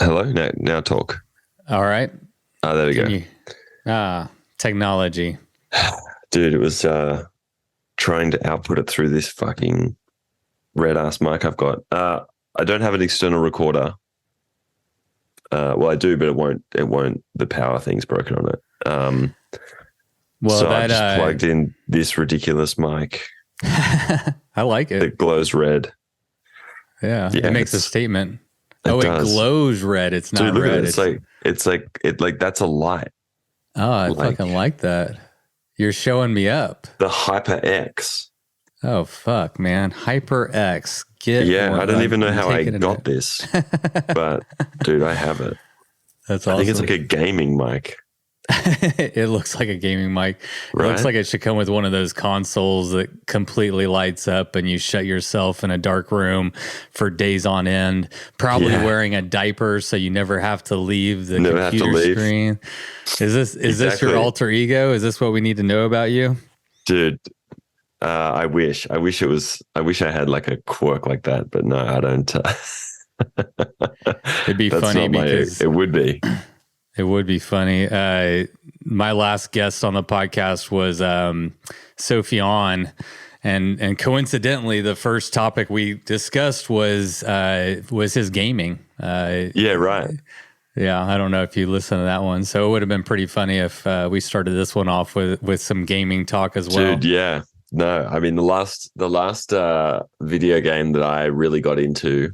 Hello? Now talk. All right. There we Can go. you? Technology. Dude, it was trying to output it through this fucking red ass mic I've got. I don't have an external recorder. Well, I do, but it won't, the power thing's broken on it. Well, So I've that just plugged in this ridiculous mic I like it. that glows red. Yeah, Yeah, it makes a statement. It It does. glows red. It's not Dude, look at red. it. It's like that's a light. I Like fucking like that. You're showing me up. the HyperX. Oh fuck, man. HyperX. Yeah, I don't even know I'm how I taking it got this, but dude, I have it. That's I awesome. think it's like a gaming mic, It looks like a gaming mic. It right? looks like it should come with one of those consoles that completely lights up and you shut yourself in a dark room for days on end, probably Yeah. wearing a diaper so you never have to leave the Never have to computer leave. screen. Is this Exactly. your alter ego? Is this what we need to know about you? Dude, I wish I had like a quirk like that, but no, I don't. It'd be That's funny not my, because it would be. it would be funny. My last guest on the podcast was Sophie On, and coincidentally, the first topic we discussed was his gaming. Yeah, right. Yeah, I don't know if you listened to that one, so it would have been pretty funny if we started this one off with some gaming talk as well. Dude, yeah. No, I mean the last video game that I really got into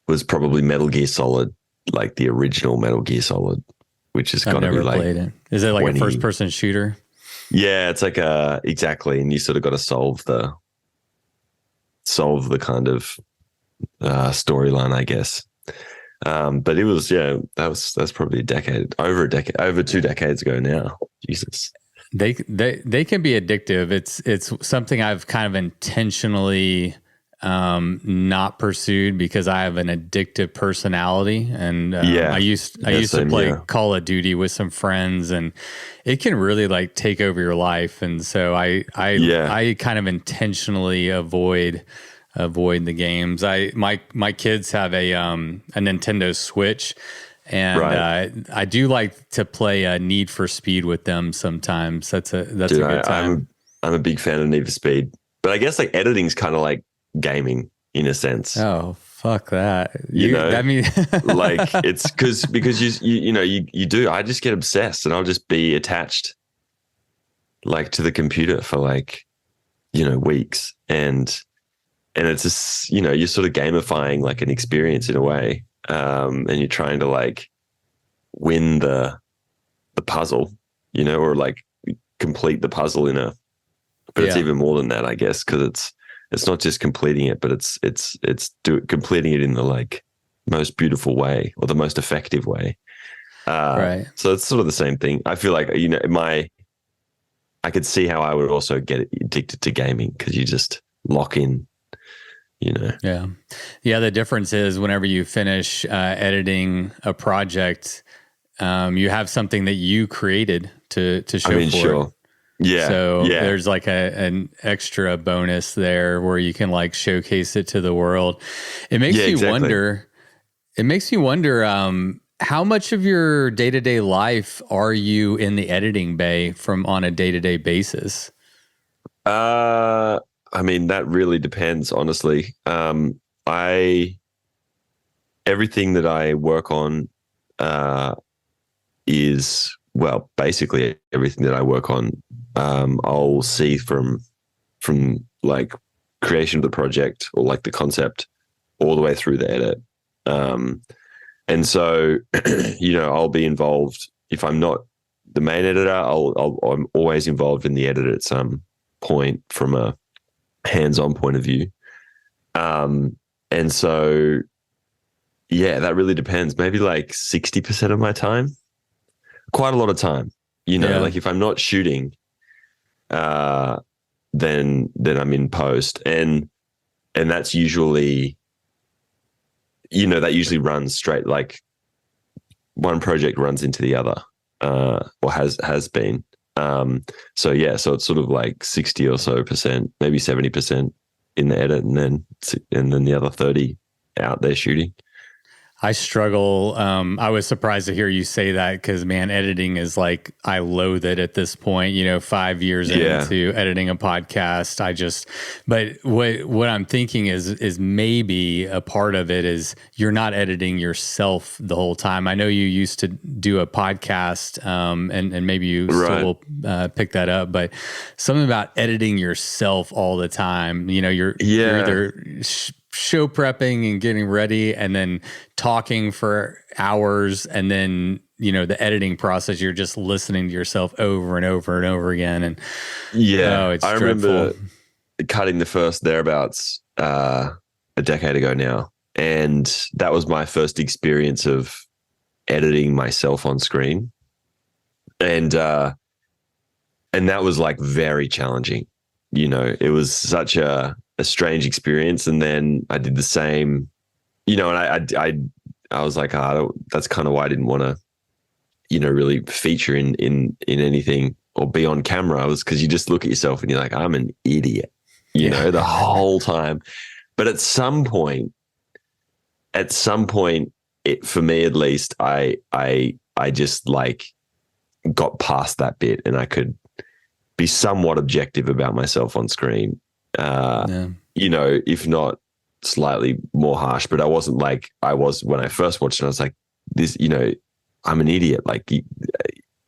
was probably Metal Gear Solid, like the original Metal Gear Solid, which is I've got to be never like, played it. Is it like a 20 first-person shooter? yeah, it's like exactly, and you sort of got to solve the kind of storyline, I guess. But it was, yeah, that's probably over 2 decades ago now. Jesus. They can be addictive. It's something I've kind of intentionally not pursued because I have an addictive personality, and I used to play Call of Duty with some friends, and it can really like take over your life. And so I kind of intentionally avoid the games. My kids have a Nintendo Switch. And I do like to play Need for Speed with them sometimes. That's a good time. I'm a big fan of Need for Speed, but I guess like editing's kind of like gaming in a sense. Oh fuck that! You know, I mean, like it's because you do. I just get obsessed, and I'll just be attached like to the computer for like weeks, and it's just you're sort of gamifying like an experience in a way. And you're trying to like win the puzzle, or like complete the puzzle but it's even more than that, I guess, because it's not just completing it, but it's completing it in the like most beautiful way or the most effective way. right. So it's sort of the same thing. I feel like I could see how I would also get addicted to gaming because you just lock in. Yeah. The difference is whenever you finish editing a project, you have something that you created to show for sure. it. Yeah. So there's like an extra bonus there where you can like showcase it to the world. It makes me wonder. It makes me wonder how much of your day-to-day life are you in the editing bay on a day-to-day basis? I mean, that really depends, honestly. Everything that I work on is, well, basically everything that I work on, I'll see from like creation of the project or like the concept all the way through the edit. And so, I'll be involved. If I'm not the main editor, I'm always involved in the edit at some point from a hands-on point of view. And so, yeah, that really depends. Maybe like 60% of my time, quite a lot of time, like if I'm not shooting, then I'm in post and that's usually, that usually runs straight, like one project runs into the other, or has been. So it's sort of like 60 or so percent, maybe 70% in the edit, and then the other 30 out there shooting. I struggle. I was surprised to hear you say that because, man, editing is like, I loathe it at this point, 5 years into editing a podcast. But what I'm thinking is maybe a part of it is you're not editing yourself the whole time. I know you used to do a podcast, and maybe you still will pick that up, but something about editing yourself all the time, you're either show prepping and getting ready and then talking for hours, and then the editing process, you're just listening to yourself over and over and over again. And it's I dreadful. remember cutting the first thereabouts a decade ago now, and that was my first experience of editing myself on screen, and that was like very challenging. It was such a strange experience. And then I did the same, and I was like, that's kind of why I didn't want to, really feature in anything or be on camera. It was because you just look at yourself and you're like, I'm an idiot, the whole time. But at some point, for me at least, I just like got past that bit, and I could be somewhat objective about myself on screen. If not slightly more harsh, but I wasn't like I was when I first watched it. I was like, this, I'm an idiot. Like,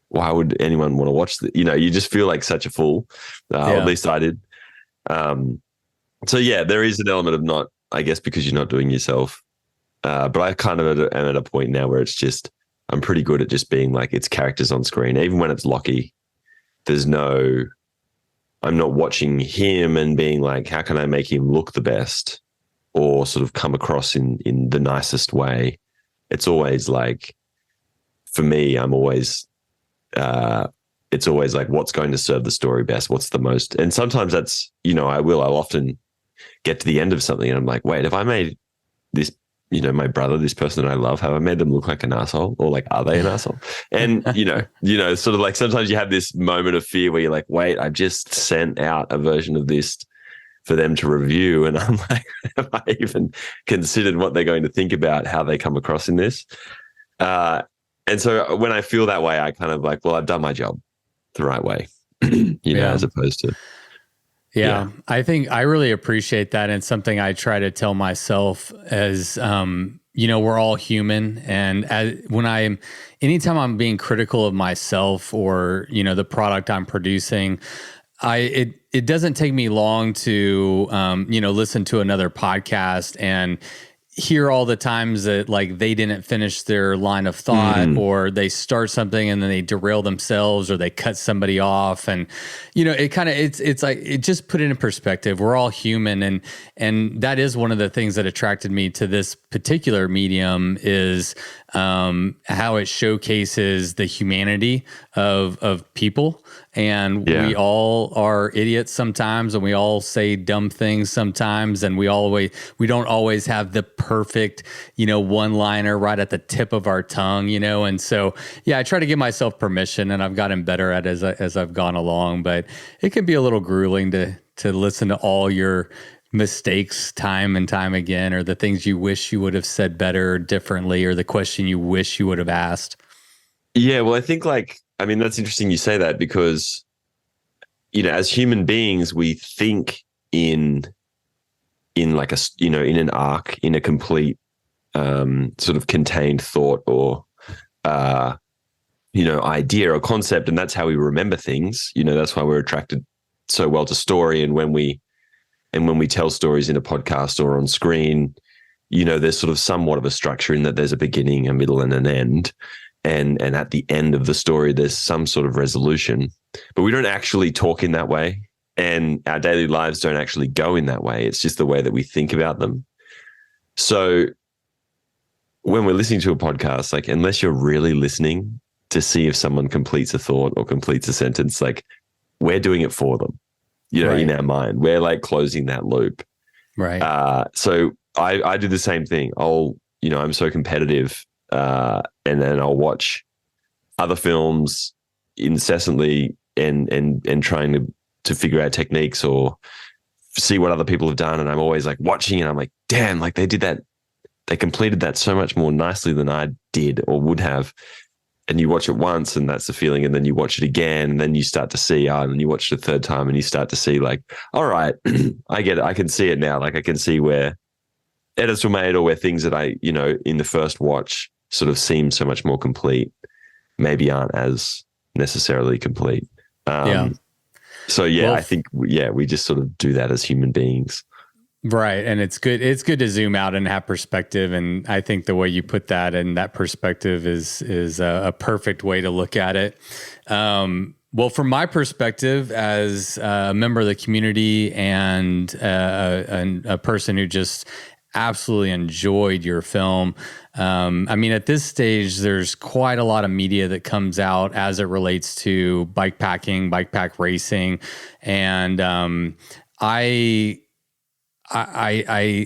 why would anyone want to watch this? You just feel like such a fool. Or at least I did. So yeah, there is an element of not, I guess, because you're not doing yourself. But I kind of am at a point now where it's just, I'm pretty good at just being like, it's characters on screen. Even when it's Lockie, I'm not watching him and being like, how can I make him look the best or sort of come across in the nicest way? It's always like, for me, I'm always, it's always like, what's going to serve the story best? What's the most? And sometimes that's, I'll often get to the end of something and I'm like, wait, have I made this, my brother, this person that I love, have I made them look like an asshole, or like, are they an asshole? And, sort of like sometimes you have this moment of fear where you're like, wait, I've just sent out a version of this for them to review. And I'm like, have I even considered what they're going to think about how they come across in this? And so when I feel that way, I kind of like, well, I've done my job the right way, as opposed to. Yeah, I think I really appreciate that. And something I try to tell myself as, we're all human. And anytime I'm being critical of myself or, the product I'm producing, it doesn't take me long to, listen to another podcast and hear all the times that like they didn't finish their line of thought, or they start something and then they derail themselves, or they cut somebody off. And, it kind of, it's like, it just put it in perspective. We're all human. And that is one of the things that attracted me to this particular medium is how it showcases the humanity of people. And we all are idiots sometimes, and we all say dumb things sometimes, and we don't always have the perfect, one-liner right at the tip of our tongue, and so, I try to give myself permission, and I've gotten better at it as I've gone along, but it can be a little grueling to listen to all your mistakes time and time again, or the things you wish you would have said better or differently, or the question you wish you would have asked. Yeah, well, I think that's interesting you say that, because, as human beings, we think in like in an arc, in a complete sort of contained thought or, idea or concept. And that's how we remember things. That's why we're attracted so well to story. And when we tell stories in a podcast or on screen, there's sort of somewhat of a structure in that there's a beginning, a middle, and an end. And at the end of the story, there's some sort of resolution, but we don't actually talk in that way. And our daily lives don't actually go in that way. It's just the way that we think about them. So when we're listening to a podcast, like, unless you're really listening to see if someone completes a thought or completes a sentence, like, we're doing it for them, in our mind, we're like closing that loop. Right. So I do the same thing. I'm so competitive, and then I'll watch other films incessantly and trying to figure out techniques or see what other people have done. And I'm always like watching and I'm like, damn, like they did that they completed that so much more nicely than I did or would have. And you watch it once and that's the feeling. And then you watch it again and then you start to see, and then you watch it a third time and you start to see like, all right, I get it. I can see it now. Like I can see where edits were made or where things that I, in the first watch sort of seem so much more complete, maybe aren't as necessarily complete. So yeah, I think, we just sort of do that as human beings. Right. And it's good to zoom out and have perspective. And I think the way you put that and that perspective is a perfect way to look at it. Well, from my perspective as a member of the community and a person who just absolutely enjoyed your film. I mean, at this stage, there's quite a lot of media that comes out as it relates to bikepack racing. And I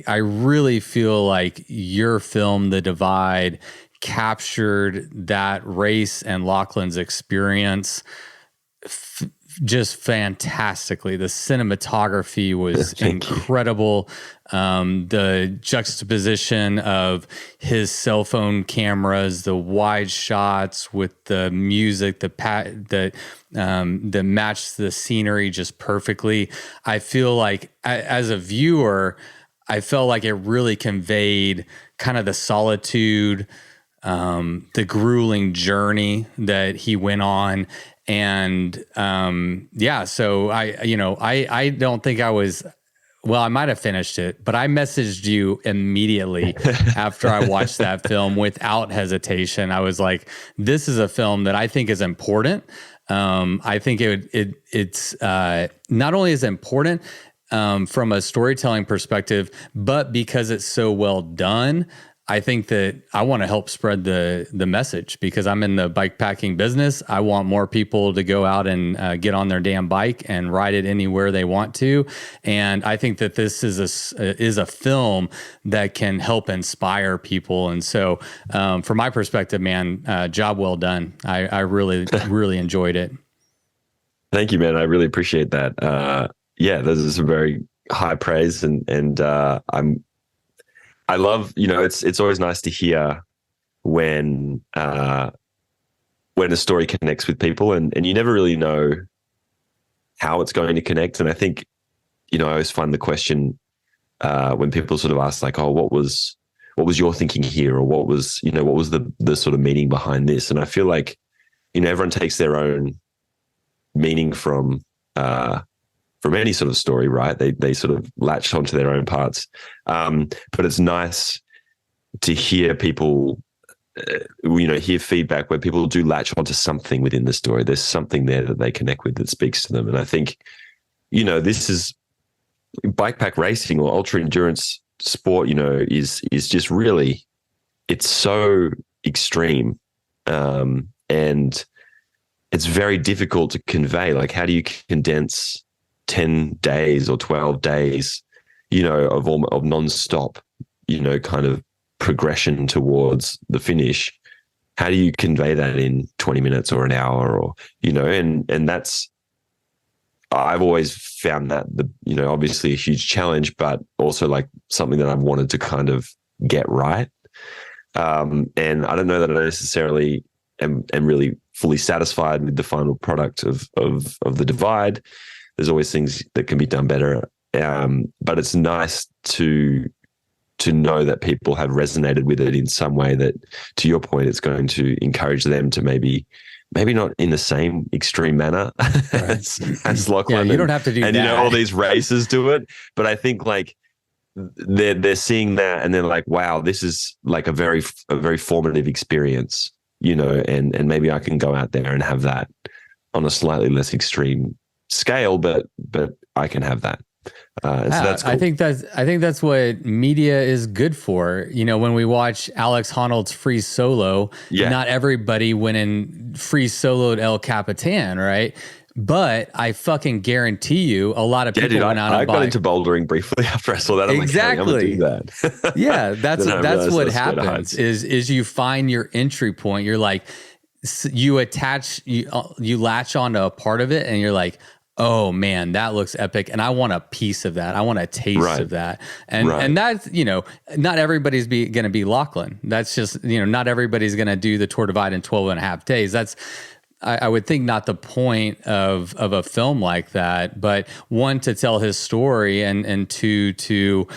really feel like your film, The Divide, captured that race and Lachlan's experience just fantastically. The cinematography was incredible. The juxtaposition of his cell phone cameras, the wide shots with the music, that matched the scenery just perfectly. I feel like as a viewer, I felt like it really conveyed kind of the solitude, the grueling journey that he went on. And so I don't think I was, well, I might have finished it, but I messaged you immediately after I watched that film without hesitation. I was like, this is a film that I think is important. I think it's not only is important from a storytelling perspective, but because it's so well done, I think that I want to help spread the message because I'm in the bike packing business. I want more people to go out and get on their damn bike and ride it anywhere they want to. And I think that this is a film that can help inspire people. And so from my perspective, man, job well done. I really, really enjoyed it. Thank you, man. I really appreciate that. This is some very high praise and I love, it's always nice to hear when a story connects with people and you never really know how it's going to connect. And I think, I always find the question when people sort of ask like, oh, what was your thinking here? Or what was the sort of meaning behind this? And I feel like, everyone takes their own meaning from any sort of story, right? They sort of latch onto their own parts. But it's nice to hear people, hear feedback where people do latch onto something within the story. There's something there that they connect with that speaks to them. And I think, this is bike pack racing or ultra endurance sport, is just really, it's so extreme. And it's very difficult to convey. Like, how do you condense 10 days or 12 days, of nonstop, kind of progression towards the finish? How do you convey that in 20 minutes or an hour or, and that's, I've always found that obviously a huge challenge, but also like something that I've wanted to kind of get right. And I don't know that I necessarily am really fully satisfied with the final product of The Divide. There's always things that can be done better. But it's nice to know that people have resonated with it in some way that, to your point, it's going to encourage them to maybe not in the same extreme manner as Lochlan. Yeah, you don't have to do that. And, all these races do it. But I think like they're seeing that and they're like, wow, this is like a very formative experience, and maybe I can go out there and have that on a slightly less extreme scale, but I can have that. So that's cool. I think that's what media is good for. When we watch Alex Honnold's free solo, not everybody went and free soloed El Capitan, right? But I fucking guarantee you, a lot of people went out on I bike. got into bouldering briefly after I saw that. I'm exactly. like, hey, I'm gonna do that. Yeah, that's what happens. Is you find your entry point. You're like, you latch onto a part of it, and you're like, oh man, that looks epic. And I want a piece of that. I want a taste of that. And that's, not everybody's going to be Lochlan. That's just, not everybody's going to do the Tour Divide in 12 and a half days. That's, I would think, not the point of a film like that, but one, to tell his story, and two, to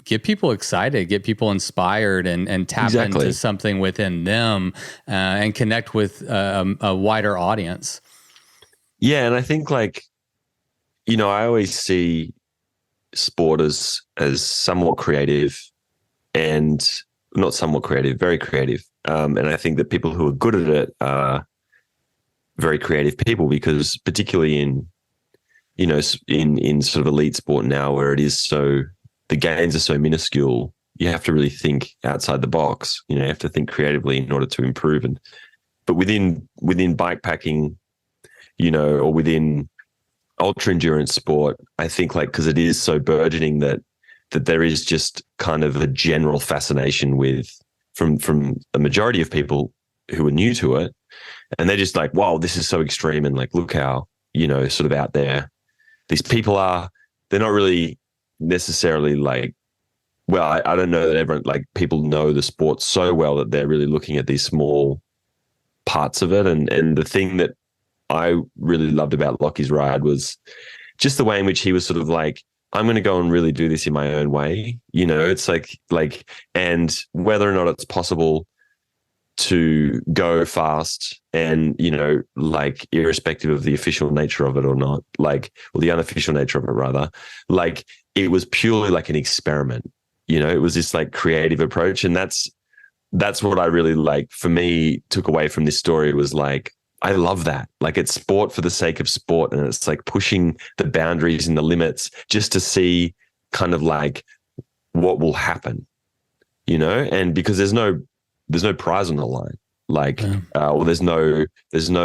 get people excited, get people inspired, and tap into something within them, and connect with a wider audience. Yeah, and I think, like, I always see sport as somewhat creative, and not somewhat creative, very creative. And I think that people who are good at it are very creative people, because particularly in sort of elite sport now, where it is so, the gains are so minuscule, you have to really think outside the box. You have to think creatively in order to improve. But within bikepacking, or within ultra endurance sport, I think, like, because it is so burgeoning, that there is just kind of a general fascination from a majority of people who are new to it. And they're just like, wow, this is so extreme. And, like, look how, sort of out there these people are. They're not really necessarily like, well, I don't know that everyone, like, people know the sport so well that they're really looking at these small parts of it. And the thing that I really loved about Lockie's ride was just the way in which he was sort of like, I'm going to go and really do this in my own way. It's like, and whether or not it's possible to go fast and, like, irrespective of the official nature of it or not, like, or the unofficial nature of it rather, like, it was purely like an experiment. It was this, like, creative approach. And that's what I really, like, for me, took away from this story, was like, I love that. Like, it's sport for the sake of sport. And it's like pushing the boundaries and the limits just to see kind of like what will happen, and because there's no prize on the line, like, or there's no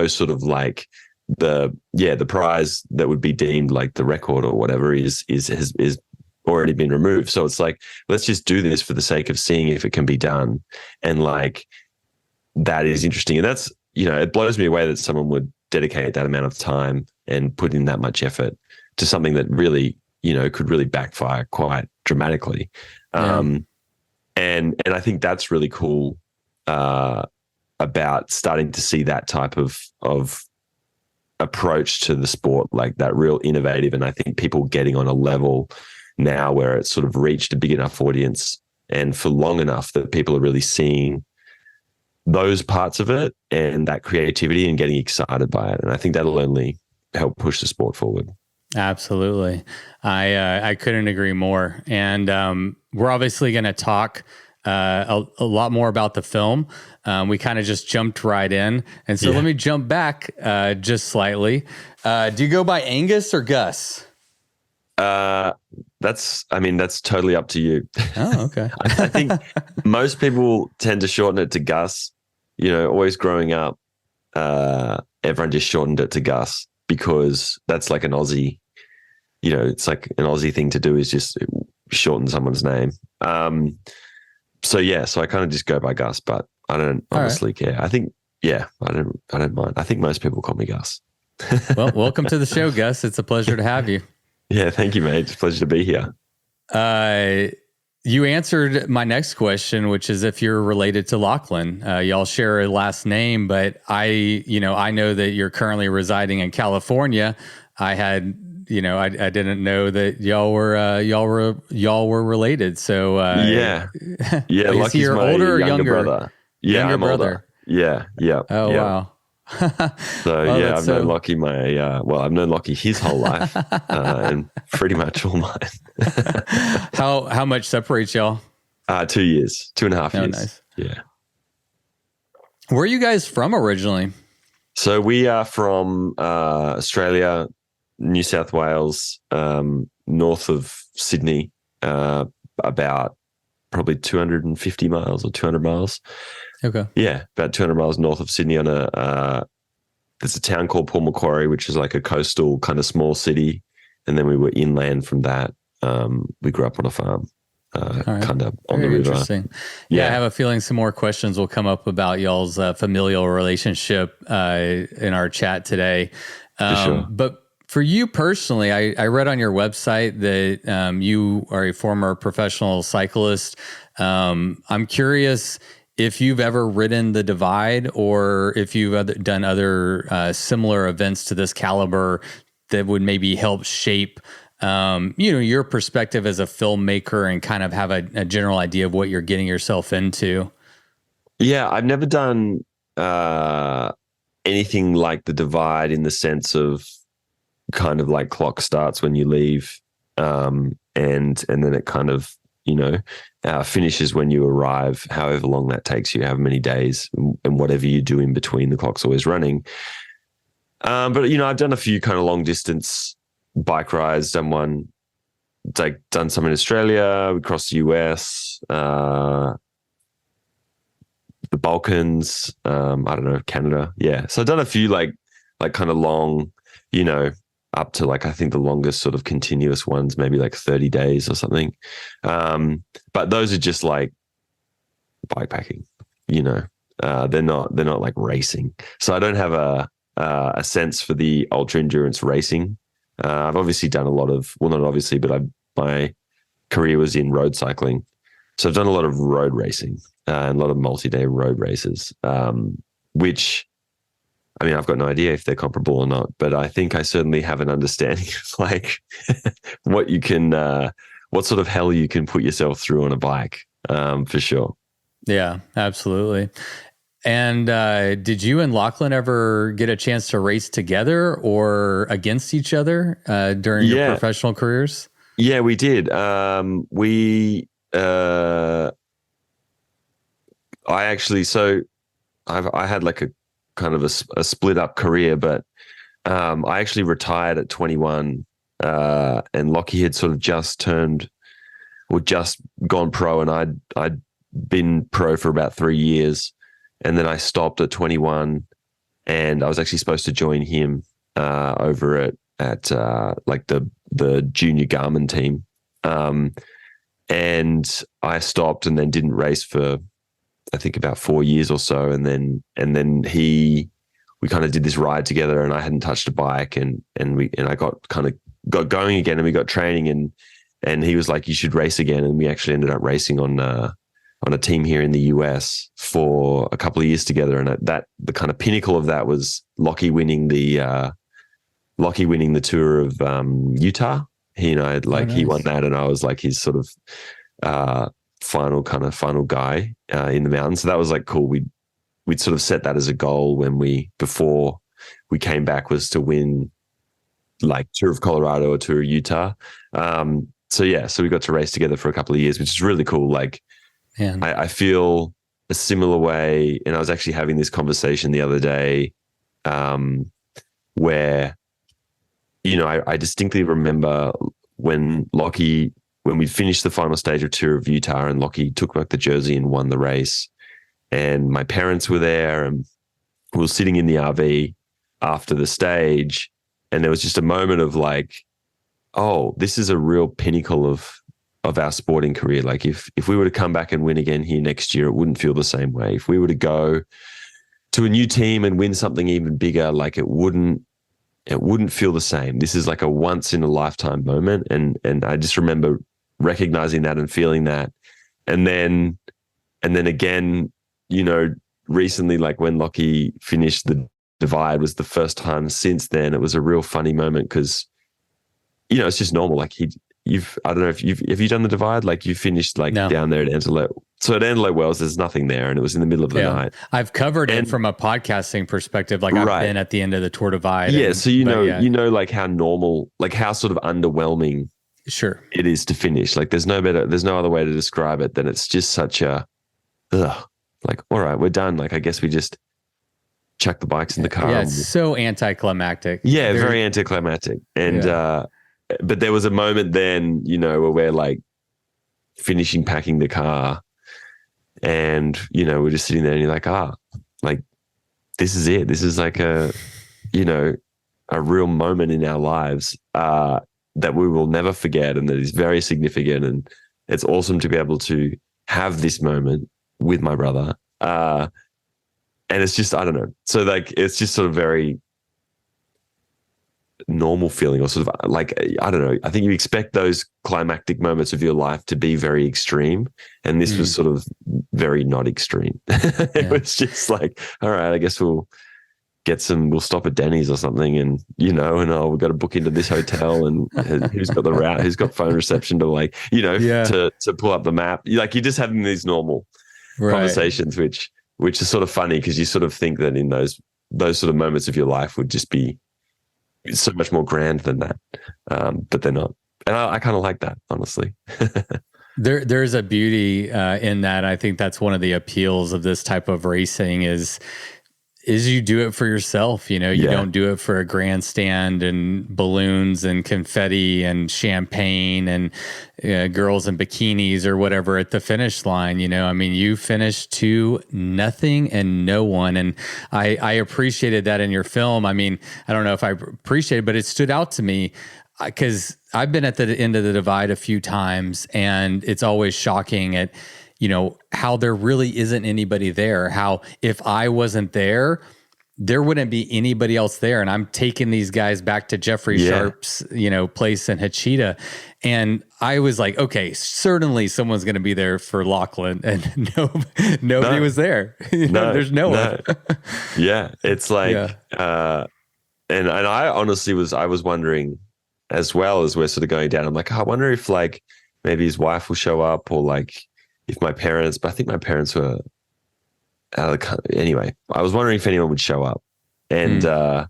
sort of like the prize that would be deemed like the record or whatever is already been removed. So it's like, let's just do this for the sake of seeing if it can be done. And, like, that is interesting. And that's, it blows me away that someone would dedicate that amount of time and put in that much effort to something that really, could really backfire quite dramatically. And I think that's really cool about starting to see that type of approach to the sport, like that real innovative. And I think people getting on a level now where it's sort of reached a big enough audience and for long enough that people are really seeing those parts of it and that creativity and getting excited by it. And I think that'll only help push the sport forward. Absolutely. I couldn't agree more. And we're obviously going to talk a lot more about the film. We kind of just jumped right in. And so let me jump back just slightly. Do you go by Angus or Gus? That's totally up to you. Oh, okay. I think most people tend to shorten it to Gus. Always growing up, everyone just shortened it to Gus because that's like an Aussie, it's like an Aussie thing to do, is just shorten someone's name. So I kind of just go by Gus, but I don't honestly care. I think, I don't mind. I think most people call me Gus. Well, welcome to the show, Gus. It's a pleasure to have you. Yeah, thank you, mate. It's a pleasure to be here. You answered my next question, which is if you're related to Lochlan. Y'all share a last name, but I know that you're currently residing in California. I didn't know that y'all were related. So Lucky's you're my older or younger brother. Yeah, younger I'm brother. Older. Yeah. Oh wow. I've known Lockie I've known Lockie his whole life, and pretty much all mine. How much separates y'all? 2 years, 2.5 years. Nice. Yeah. Where are you guys from originally? So we are from Australia, New South Wales, north of Sydney, about probably 250 miles or 200 miles. Okay. Yeah, about 200 miles north of Sydney on there's a town called Port Macquarie, which is like a coastal kind of small city. And then we were inland from that. We grew up on a farm, kind of on the river. Interesting. Yeah, I have a feeling some more questions will come up about y'all's familial relationship in our chat today. For sure. But For you personally, I read on your website that you are a former professional cyclist. I'm curious if you've ever ridden the Divide or if you've done other similar events to this caliber that would maybe help shape, your perspective as a filmmaker and kind of have a general idea of what you're getting yourself into. Yeah, I've never done anything like the Divide in the sense of kind of like clock starts when you leave, and then it kind of finishes when you arrive, however long that takes you, however many days, and whatever you do in between, the clock's always running. But I've done a few kind of long distance bike rides. Done some in Australia. We crossed the US, the Balkans. I don't know, Canada. Yeah, so I've done a few like kind of long, up to like, I think the longest sort of continuous ones, maybe like 30 days or something. But those are just like bikepacking, they're not like racing. So I don't have a sense for the ultra endurance racing. I've obviously done a lot of, well, not obviously, but my career was in road cycling. So I've done a lot of road racing and a lot of multi-day road races, which, I mean, I've got no idea if they're comparable or not, but I think I certainly have an understanding of like what you can, what sort of hell you can put yourself through on a bike, for sure. Yeah, absolutely. And did you and Lochlan ever get a chance to race together or against each other during your professional careers? Yeah, we did. I had like a kind of a split up career, but I actually retired at 21, and Lockie had sort of just gone pro, and I'd been pro for about 3 years, and then I stopped at 21, and I was actually supposed to join him over at like the junior Garmin team, and I stopped and then didn't race for, I think, about 4 years or so. And then we kind of did this ride together, and I hadn't touched a bike, and I got going again, and we got training, and he was like, you should race again. And we actually ended up racing on a team here in the US for a couple of years together. And the kind of pinnacle of that was Lockie winning the tour of Utah. He won that, and I was like his sort of final guy in the mountains. So that was like cool. We'd sort of set that as a goal before we came back, was to win like Tour of Colorado or Tour of Utah. So we got to race together for a couple of years, which is really cool. Like, I feel a similar way, and I was actually having this conversation the other day, where I distinctly remember when we finished the final stage of Tour of Utah, and Lockie took back the jersey and won the race. And my parents were there, and we were sitting in the RV after the stage, and there was just a moment of like, oh, this is a real pinnacle of our sporting career. Like if we were to come back and win again here next year, it wouldn't feel the same way. If we were to go to a new team and win something even bigger, like it wouldn't feel the same. This is like a once in a lifetime moment. And I just remember recognizing that and feeling that. And then again, recently, like when Lockie finished the Divide, was the first time since then. It was a real funny moment because, it's just normal. Like I don't know if have you done the Divide? Like you finished down there at Antelope. So at Antelope Wells, there's nothing there, and it was in the middle of the night. I've covered it from a podcasting perspective. Like I've been at the end of the Tour Divide. Yeah. So like how normal, like how sort of underwhelming it is to finish. Like there's no other way to describe it than it's just such a, like, all right, we're done. Like, I guess we just chuck the bikes in the car. Yeah, it's so anticlimactic. Yeah, very anticlimactic. And, but there was a moment then, where we're like finishing packing the car, and, we're just sitting there, and you're like, like, this is it. This is like a real moment in our lives that we will never forget, and that is very significant. And it's awesome to be able to have this moment with my brother. And it's just, I don't know. So like, it's just sort of very, normal feeling, or sort of like, I don't know. I think you expect those climactic moments of your life to be very extreme. And this was sort of very not extreme. It was just like, all right, I guess we'll stop at Denny's or something, and we've got to book into this hotel, and who's got the route, who's got phone reception to to pull up the map. Like, you're just having these normal conversations, which is sort of funny, because you sort of think that in those sort of moments of your life would just be so much more grand than that. But they're not. And I kind of like that, honestly. There's a beauty in that. I think that's one of the appeals of this type of racing is you do it for yourself. You don't do it for a grandstand and balloons and confetti and champagne and girls in bikinis or whatever at the finish line. You finished to nothing and no one. And I appreciated that in your film. I don't know if I appreciated it, but it stood out to me because I've been at the end of the divide a few times, and it's always shocking at how there really isn't anybody there. How if I wasn't there, there wouldn't be anybody else there. And I'm taking these guys back to Jeffrey Sharp's, place in Hachita. And I was like, okay, certainly someone's going to be there for Lochlan. And nobody was there. There's no one. Yeah. It's like, and I honestly I was wondering, as well as we're sort of going down, I'm like, I wonder if like maybe his wife will show up, or like, if my parents, but I think my parents were out of the country. Anyway, I was wondering if anyone would show up, and no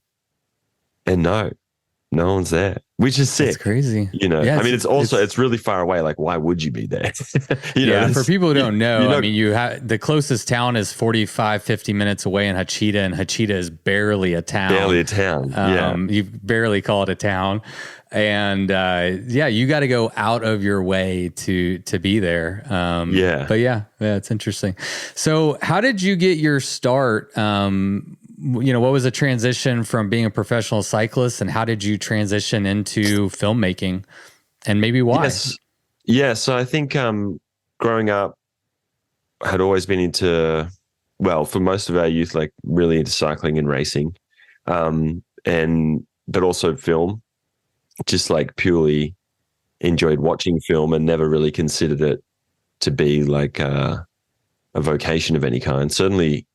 one's there, which is sick. It's crazy. It's really far away. Like, why would you be there? For people who don't know, you have the closest town is 45, 50 minutes away in Hachita, and Hachita is barely a town. You barely call it a town. And you got to go out of your way to be there. But it's interesting. So how did you get your start? What was the transition from being a professional cyclist, and how did you transition into filmmaking, and maybe why? Yes. Yeah. So I think growing up, I had always been into, for most of our youth, like really into cycling and racing, but also film. Just like purely enjoyed watching film and never really considered it to be like a vocation of any kind. Certainly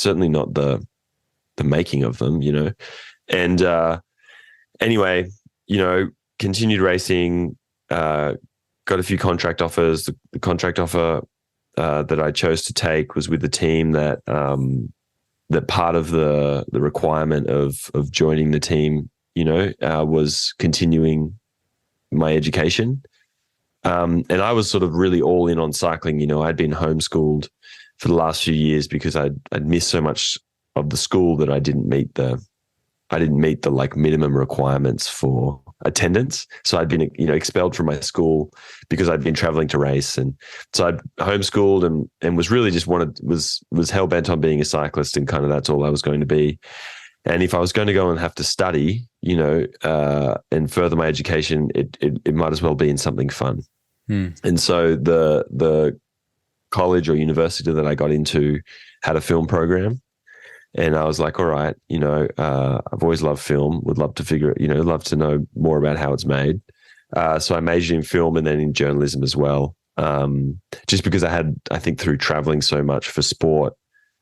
not the making of them, And anyway, continued racing, got a few contract offers. The contract offer that I chose to take was with the team that part of the requirement of joining the team was continuing my education. And I was sort of really all in on cycling. I'd been homeschooled for the last few years because I'd missed so much of the school that I didn't meet the like minimum requirements for attendance. So I'd been, expelled from my school because I'd been traveling to race. And so I'd homeschooled and was really just was hell bent on being a cyclist, and kind of that's all I was going to be. And if I was going to go and have to study, and further my education, it might as well be in something fun. And so the college or university that I got into had a film program, and I was like, all right, I've always loved film, would love to love to know more about how it's made. So I majored in film and then in journalism as well. Just because I think through traveling so much for sport,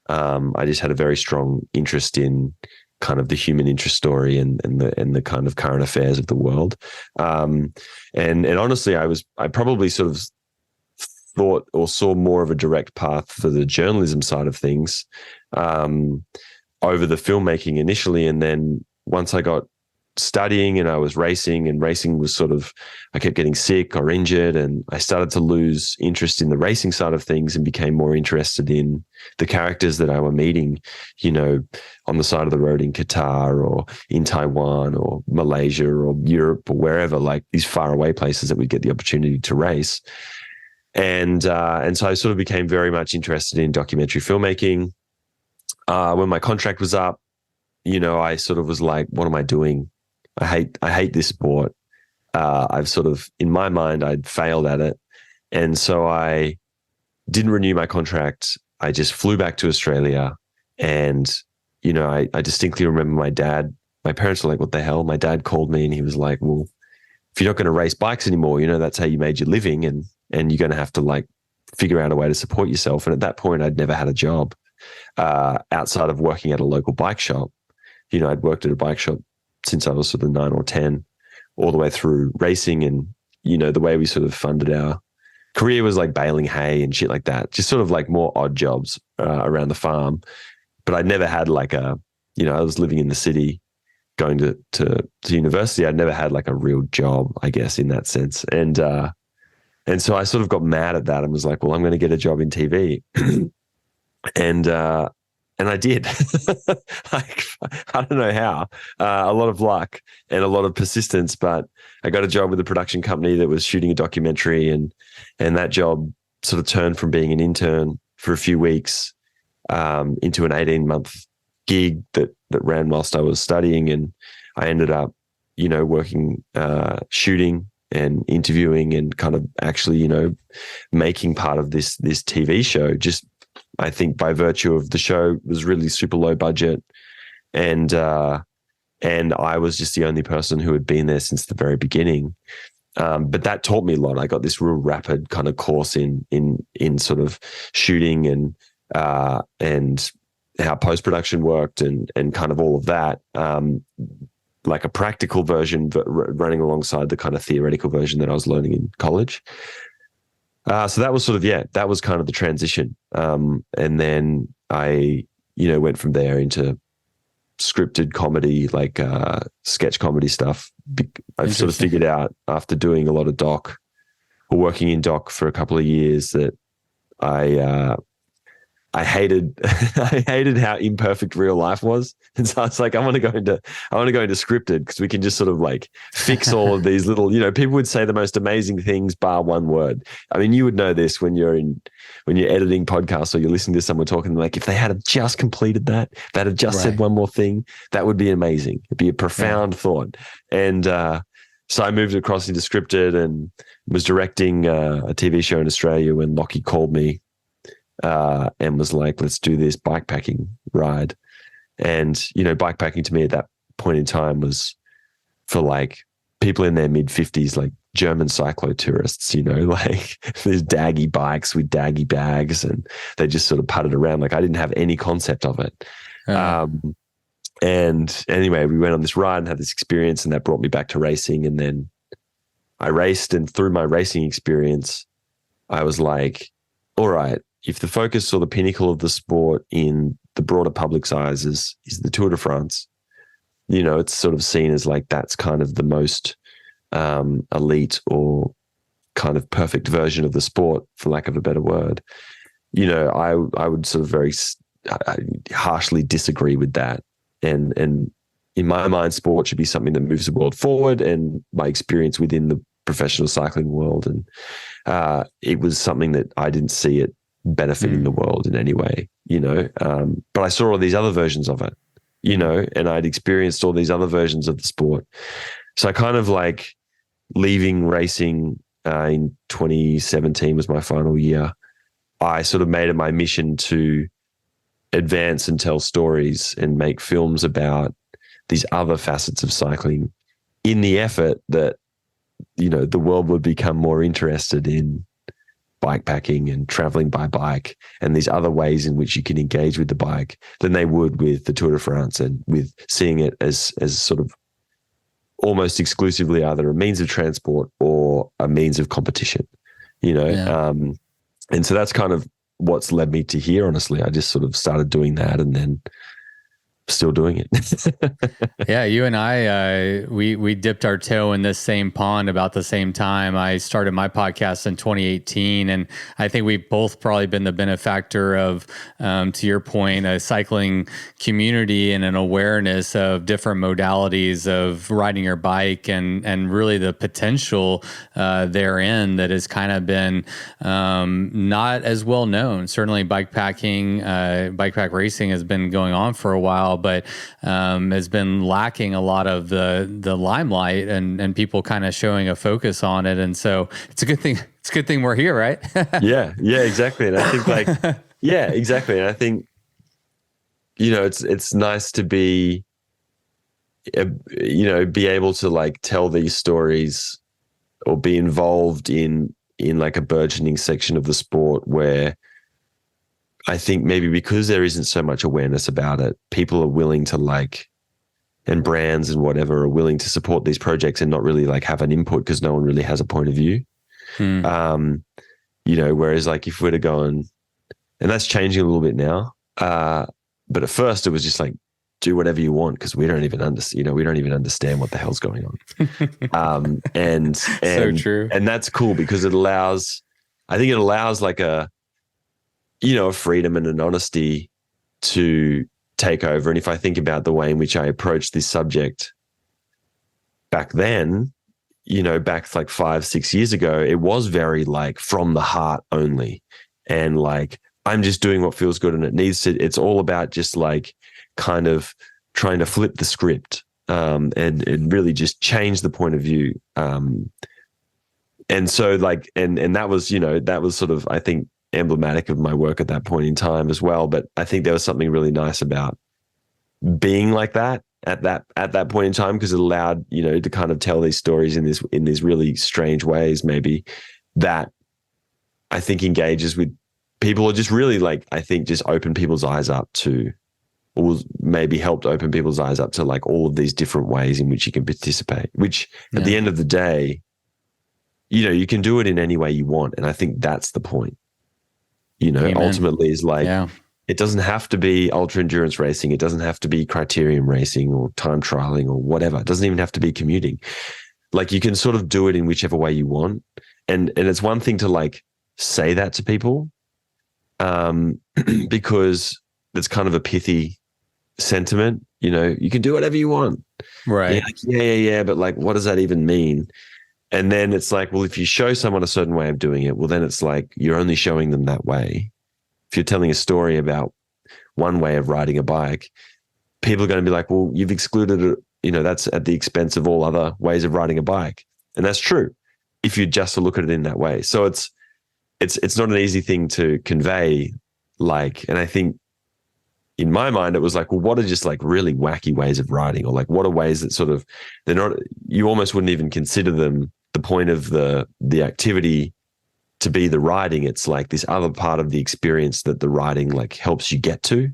I just had a very strong interest in kind of the human interest story and the kind of current affairs of the world. And honestly, I probably sort of thought or saw more of a direct path for the journalism side of things over the filmmaking initially. And then once I got studying and I was racing, and racing was I kept getting sick or injured, and I started to lose interest in the racing side of things and became more interested in the characters that I were meeting, on the side of the road in Qatar or in Taiwan or Malaysia or Europe or wherever, like these faraway places that we'd get the opportunity to race. And so I sort of became very much interested in documentary filmmaking. When my contract was up, I sort of was like, what am I doing? I hate this sport. I've sort of, in my mind, I'd failed at it. And so I didn't renew my contract. I just flew back to Australia, and, I distinctly remember my dad my parents were like, what the hell? My dad called me and he was like, well, if you're not going to race bikes anymore, that's how you made your living, and you're going to have to like figure out a way to support yourself. And at that point, I'd never had a job outside of working at a local bike shop. I'd worked at a bike shop since I was sort of 9 or 10, all the way through racing. And, the way we sort of funded our career was like baling hay and shit like that, just sort of like more odd jobs around the farm. But I'd never had like I was living in the city, going to university. I'd never had like a real job, I guess, in that sense. And so I sort of got mad at that and was like, well, I'm going to get a job in TV. And I did. Like, I don't know how. A lot of luck and a lot of persistence, but I got a job with a production company that was shooting a documentary, and that job sort of turned from being an intern for a few weeks into an 18-month gig that ran whilst I was studying. And I ended up, working, shooting and interviewing and kind of actually, making part of this TV show. Just, I think by virtue of the show was really super low budget, and I was just the only person who had been there since the very beginning. But that taught me a lot. I got this real rapid kind of course in sort of shooting and how post-production worked and kind of all of that, like a practical version, but running alongside the kind of theoretical version that I was learning in college. So that was sort of, that was kind of the transition. And then I, went from there into scripted comedy, like sketch comedy stuff. I've sort of figured out after doing a lot of doc or working in doc for a couple of years that I hated I hated how imperfect real life was. And so I was like, I want to go into scripted, because we can just sort of like fix all of these little, people would say the most amazing things bar one word. I mean, you would know this when you're editing podcasts or you're listening to someone talking, like, if they had just completed that, they'd have just said one more thing, that would be amazing. It'd be a profound thought. And so I moved across into scripted and was directing a TV show in Australia when Lockie called me and was like, let's do this bikepacking ride. And, bikepacking to me at that point in time was for like people in their mid-50s, like German cyclo tourists, like these daggy bikes with daggy bags, and they just sort of putted around. Like I didn't have any concept of it. And anyway, we went on this ride and had this experience, and that brought me back to racing. And then I raced, and through my racing experience, I was like, all right, if the focus or the pinnacle of the sport in the broader public's eyes is the Tour de France, it's sort of seen as like that's kind of the most elite or kind of perfect version of the sport, for lack of a better word. I would sort of very harshly disagree with that. And in my mind, sport should be something that moves the world forward. And my experience within the professional cycling world, and it was something that I didn't see it benefiting the world in any way, but I saw all these other versions of it, and I'd experienced all these other versions of the sport. So I kind of like leaving racing in 2017 was my final year. I sort of made it my mission to advance and tell stories and make films about these other facets of cycling, in the effort that, the world would become more interested in bikepacking and traveling by bike and these other ways in which you can engage with the bike than they would with the Tour de France, and with seeing it as sort of almost exclusively either a means of transport or a means of competition, and so that's kind of what's led me to here. Honestly, I just sort of started doing that, and then still doing it. Yeah, you and I, we dipped our toe in this same pond about the same time. I started my podcast in 2018, and I think we've both probably been the benefactor of, to your point, a cycling community and an awareness of different modalities of riding your bike, and really the potential therein that has kind of been not as well known. Certainly bikepack racing has been going on for a while, but has been lacking a lot of the limelight and people kind of showing a focus on it. And so it's a good thing. It's a good thing we're here, right? Yeah, exactly. And I think exactly. And I think, it's nice to be be able to like tell these stories or be involved in like a burgeoning section of the sport where I think maybe because there isn't so much awareness about it, people are willing to like, and brands and whatever are willing to support these projects and not really like have an input because no one really has a point of view. Whereas like if we're to go and that's changing a little bit now. But at first it was just like, do whatever you want because we don't even understand what the hell's going on. And so true. And that's cool because it allows like a freedom and an honesty to take over. And if I think about the way in which I approached this subject back then, back like 5-6 years ago, it was very like from the heart only. And like, I'm just doing what feels good and it's all about just like kind of trying to flip the script and really just change the point of view. And so like, and that was sort of, I think, emblematic of my work at that point in time as well. But I think there was something really nice about being like that at that point in time, because it allowed, to kind of tell these stories in these really strange ways, maybe that I think engages with people, or just really like, I think just open people's eyes up to, or maybe helped open people's eyes up to like all of these different ways in which you can participate, which at the end of the day, you can do it in any way you want. And I think that's the point. Amen. Ultimately is like, it doesn't have to be ultra endurance racing. It doesn't have to be criterium racing or time trialing or whatever. It doesn't even have to be commuting. Like you can sort of do it in whichever way you want. And it's one thing to like say that to people because it's kind of a pithy sentiment. You can do whatever you want. Right. Like, yeah. But like, what does that even mean? And then it's like, well, if you show someone a certain way of doing it, well, then it's like you're only showing them that way. If you're telling a story about one way of riding a bike, people are going to be like, well, you've excluded it. That's at the expense of all other ways of riding a bike. And that's true if you just look at it in that way. So it's not an easy thing to convey. Like, and I think in my mind, it was like, well, what are just like really wacky ways of riding, or like what are ways that sort of, they're not, you almost wouldn't even consider them the point of the activity to be the riding. It's like this other part of the experience that the riding like helps you get to.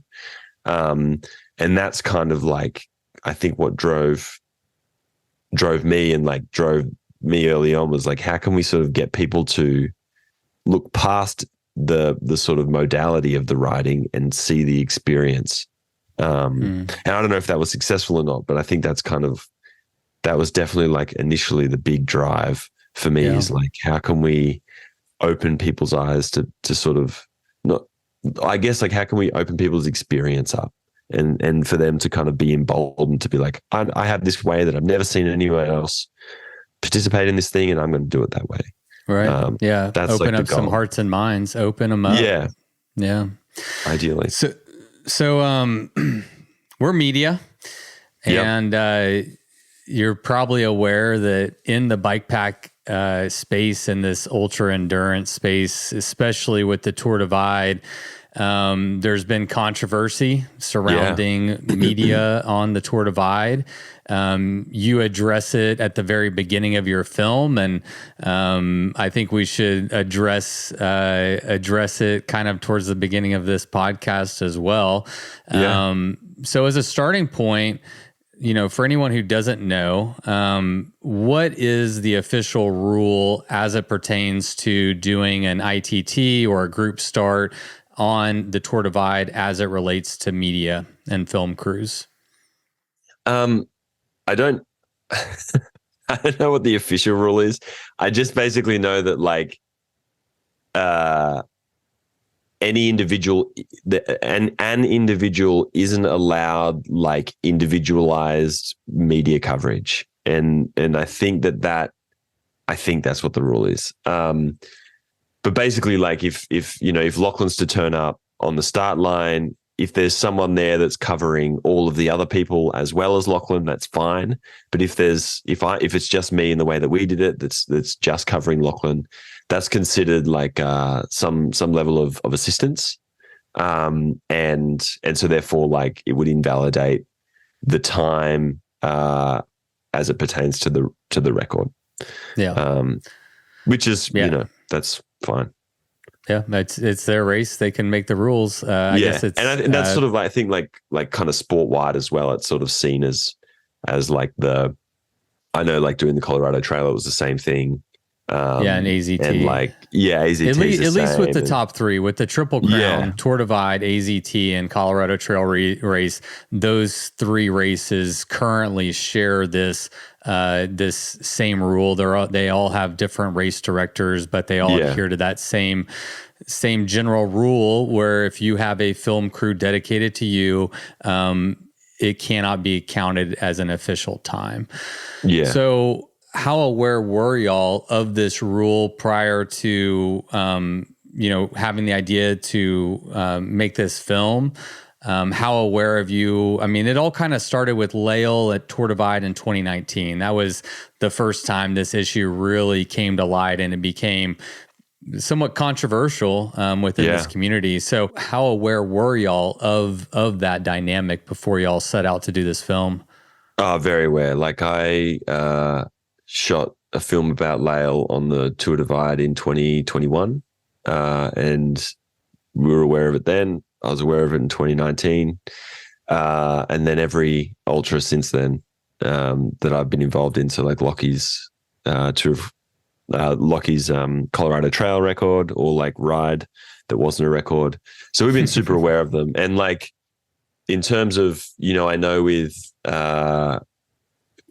And that's kind of like, I think what drove me and like drove me early on was like, how can we sort of get people to look past the sort of modality of the riding and see the experience. And I don't know if that was successful or not, but I think that was definitely like initially the big drive for me is like, how can we open people's eyes to sort of not, I guess like, how can we open people's experience up and for them to kind of be emboldened to be like, I have this way that I've never seen anyone else participate in this thing, and I'm going to do it that way. Right. That's open like up some hearts and minds, open them up. Yeah. Ideally. So we're media, and you're probably aware that in the bikepack space, in this ultra endurance space, especially with the Tour Divide, there's been controversy surrounding media on the Tour Divide. You address it at the very beginning of your film, and I think we should address it kind of towards the beginning of this podcast as well. So as a starting point, for anyone who doesn't know, what is the official rule as it pertains to doing an ITT or a group start on the Tour Divide as it relates to media and film crews? I don't know what the official rule is. I just basically know that like any individual, an individual isn't allowed like individualized media coverage, and I think that's what the rule is. But basically, like if Lochlan's to turn up on the start line, if there's someone there that's covering all of the other people as well as Lochlan, that's fine. But if it's just me in the way that we did it, that's just covering Lochlan, that's considered like some level of assistance, and so therefore like it would invalidate the time as it pertains to the record. Yeah. Which is, that's fine. Yeah, it's their race. They can make the rules. I guess it's, and that's sort of like, I think like kind of sport wide as well. It's sort of seen as like I know like doing the Colorado Trail, it was the same thing. And AZT. And like, AZT. At least with the top three, with the Triple Crown, Tour Divide, AZT, and Colorado Trail race, those three races currently share this same rule. They all have different race directors, but they all adhere to that same general rule, where if you have a film crew dedicated to you, it cannot be counted as an official time. Yeah. So how aware were y'all of this rule prior to, having the idea to make this film? How aware of you? I mean, it all kind of started with Lael at Tour Divide in 2019. That was the first time this issue really came to light, and it became somewhat controversial within this community. So how aware were y'all of that dynamic before y'all set out to do this film? Very aware. Like I shot a film about Lael on the Tour Divide in 2021, and we were aware of it then. I was aware of it in 2019, and then every ultra since then that I've been involved in. So like Lockie's Colorado Trail record, or like Ride that wasn't a record. So we've been super aware of them. And like in terms of, I know with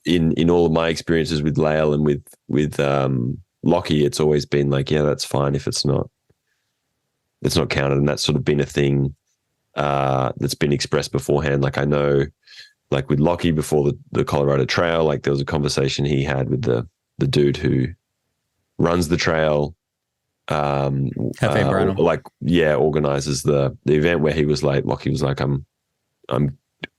in all of my experiences with Lael and with Lockie, it's always been like, that's fine if it's not counted. And that's sort of been a thing that's been expressed beforehand. Like I know, like with Lockie before the Colorado Trail, like there was a conversation he had with the dude who runs the trail, organizes the event, where he was like, Lockie was like,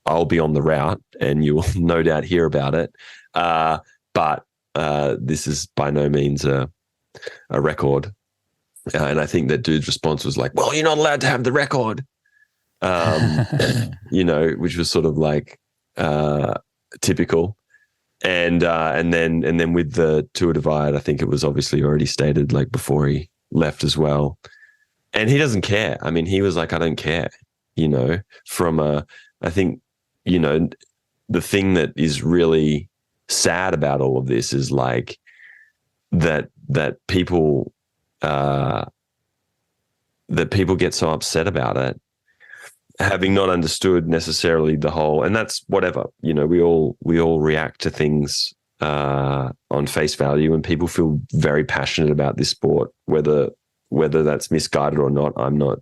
I'll be on the route and you will no doubt hear about it. But this is by no means a record. And I think that dude's response was like, well, you're not allowed to have the record. Which was sort of like typical. And then with the Tour Divide, I think it was obviously already stated like before he left as well. And he doesn't care. I mean, he was like, I don't care, I think, the thing that is really sad about all of this is like that people get so upset about it, having not understood necessarily the whole, and that's whatever, we all react to things on face value, and people feel very passionate about this sport, whether that's misguided or not. I'm not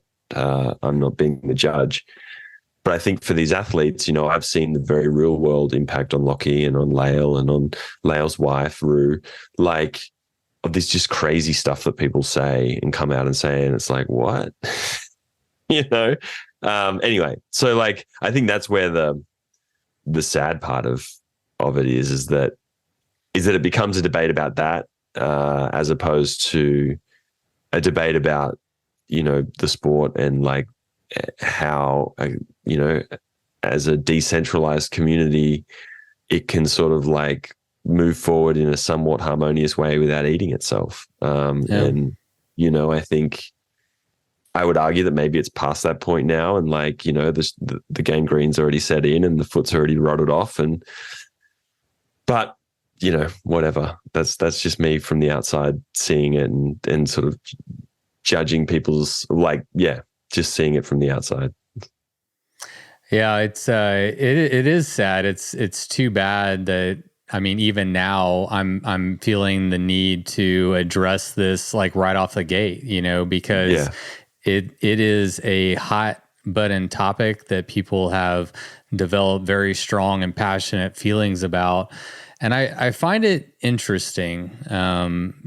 being the judge. But I think for these athletes, I've seen the very real world impact on Lockie and on Lael and on Lael's wife, Rue, like of this just crazy stuff that people say and come out and say, and it's like, what? Anyway, so like, I think that's where the sad part of it is that it becomes a debate about that, as opposed to a debate about, the sport and like how, as a decentralized community, it can sort of like move forward in a somewhat harmonious way without eating itself. And, I think I would argue that maybe it's past that point now, and like, the gangrene's already set in and the foot's already rotted off, but whatever. That's just me from the outside seeing it and sort of judging people's just seeing it from the outside. Yeah, it's it is sad. It's too bad that, I mean, even now I'm feeling the need to address this like right off the gate, because it is a hot button topic that people have developed very strong and passionate feelings about. And I find it interesting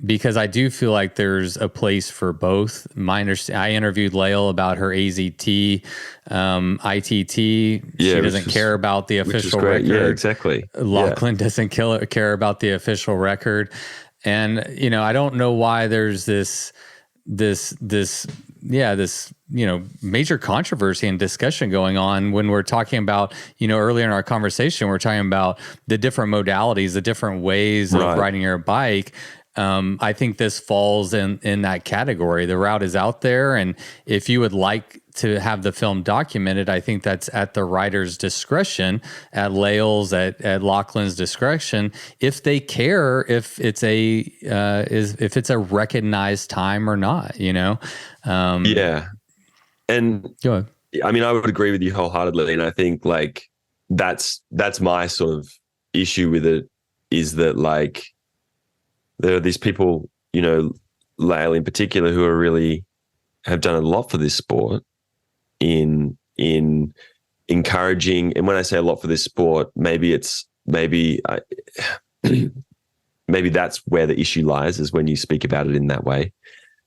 because I do feel like there's a place for both. I interviewed Lael about her AZT, ITT. She doesn't care about the official record. Yeah, exactly. Lochlan doesn't care about the official record. And, I don't know why there's this this, major controversy and discussion going on when we're talking about, earlier in our conversation, we're talking about the different modalities, the different ways of riding your bike. I think this falls in that category. The route is out there, and if you would like to have the film documented, I think that's at the writer's discretion, at Lael's, at Lochlan's discretion, if they care if it's if it's a recognized time or not. Yeah, and go ahead. I mean, I would agree with you wholeheartedly, and I think like that's my sort of issue with it, is that like there are these people, Lael in particular, who are really have done a lot for this sport in encouraging. And when I say a lot for this sport, maybe that's where the issue lies, is when you speak about it in that way.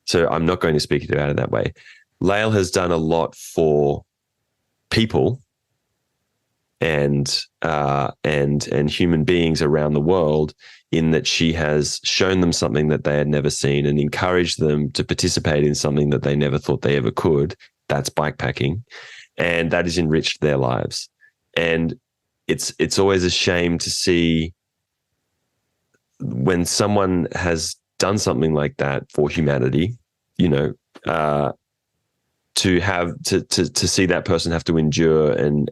So I'm not going to speak about it that way. Lael has done a lot for people and human beings around the world, in that she has shown them something that they had never seen and encouraged them to participate in something that they never thought they ever could. That's bikepacking, and that has enriched their lives. And it's always a shame to see when someone has done something like that for humanity, to see that person have to endure, and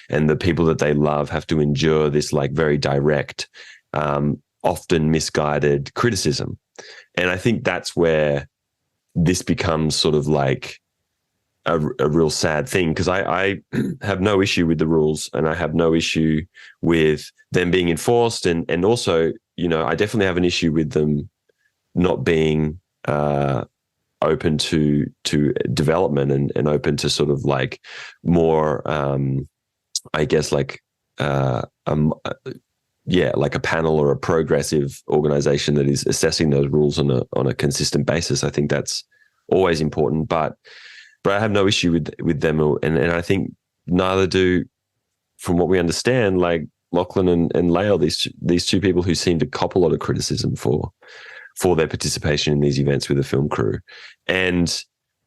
the people that they love have to endure this like very direct, often misguided criticism. And I think that's where this becomes sort of like a real sad thing, because I have no issue with the rules, and I have no issue with them being enforced, and also, I definitely have an issue with them not being open to development and open to sort of like more, I guess like like a panel or a progressive organization that is assessing those rules on a consistent basis. I think that's always important, but I have no issue with them, and I think neither do, from what we understand, like Lochlan and Lael, these two people who seem to cop a lot of criticism for their participation in these events with the film crew. And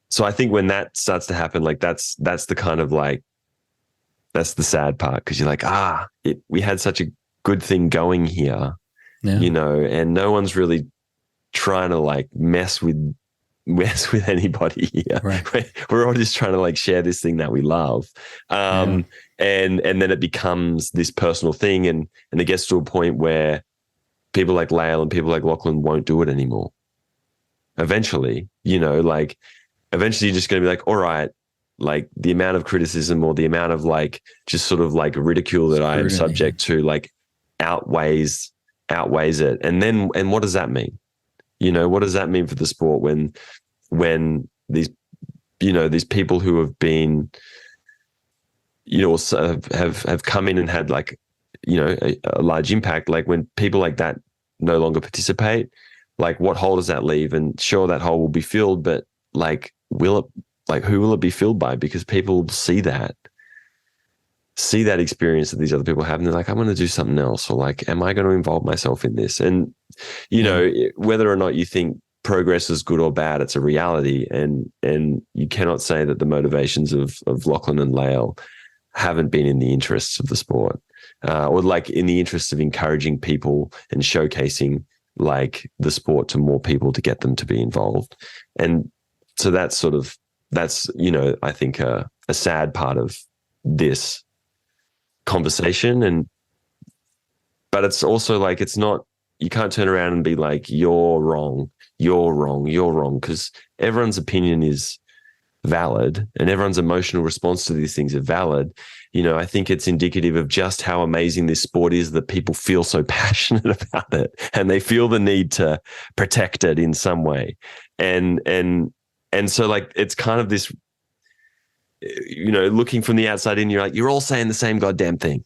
so I think when that starts to happen, like that's the kind of like, that's the sad part, because you're like, we had such a good thing going here, and no one's really trying to like mess with anybody here. Right. We're all just trying to like share this thing that we love. And then it becomes this personal thing, and it gets to a point where people like Lael and people like Lochlan won't do it anymore. Eventually, eventually you're just going to be like, all right, like the amount of criticism or the amount of like just sort of like ridicule that I am subject to like outweighs it. And what does that mean? What does that mean for the sport when these people who have been, have come in and had like, a large impact, like when people like that no longer participate, like what hole does that leave? And sure, that hole will be filled, but like, who will it be filled by? Because people see that experience that these other people have, and they're like, I'm going to do something else, or like, am I going to involve myself in this? And, whether or not you think progress is good or bad, it's a reality. And you cannot say that the motivations of Lochlan and Lael haven't been in the interests of the sport, or like in the interests of encouraging people and showcasing like the sport to more people to get them to be involved. And so that's I think a sad part of this conversation. But it's also like, it's not, you can't turn around and be like, you're wrong, because everyone's opinion is valid and everyone's emotional response to these things are valid. I think it's indicative of just how amazing this sport is, that people feel so passionate about it and they feel the need to protect it in some way. And so like, it's kind of this, looking from the outside in, you're like, you're all saying the same goddamn thing.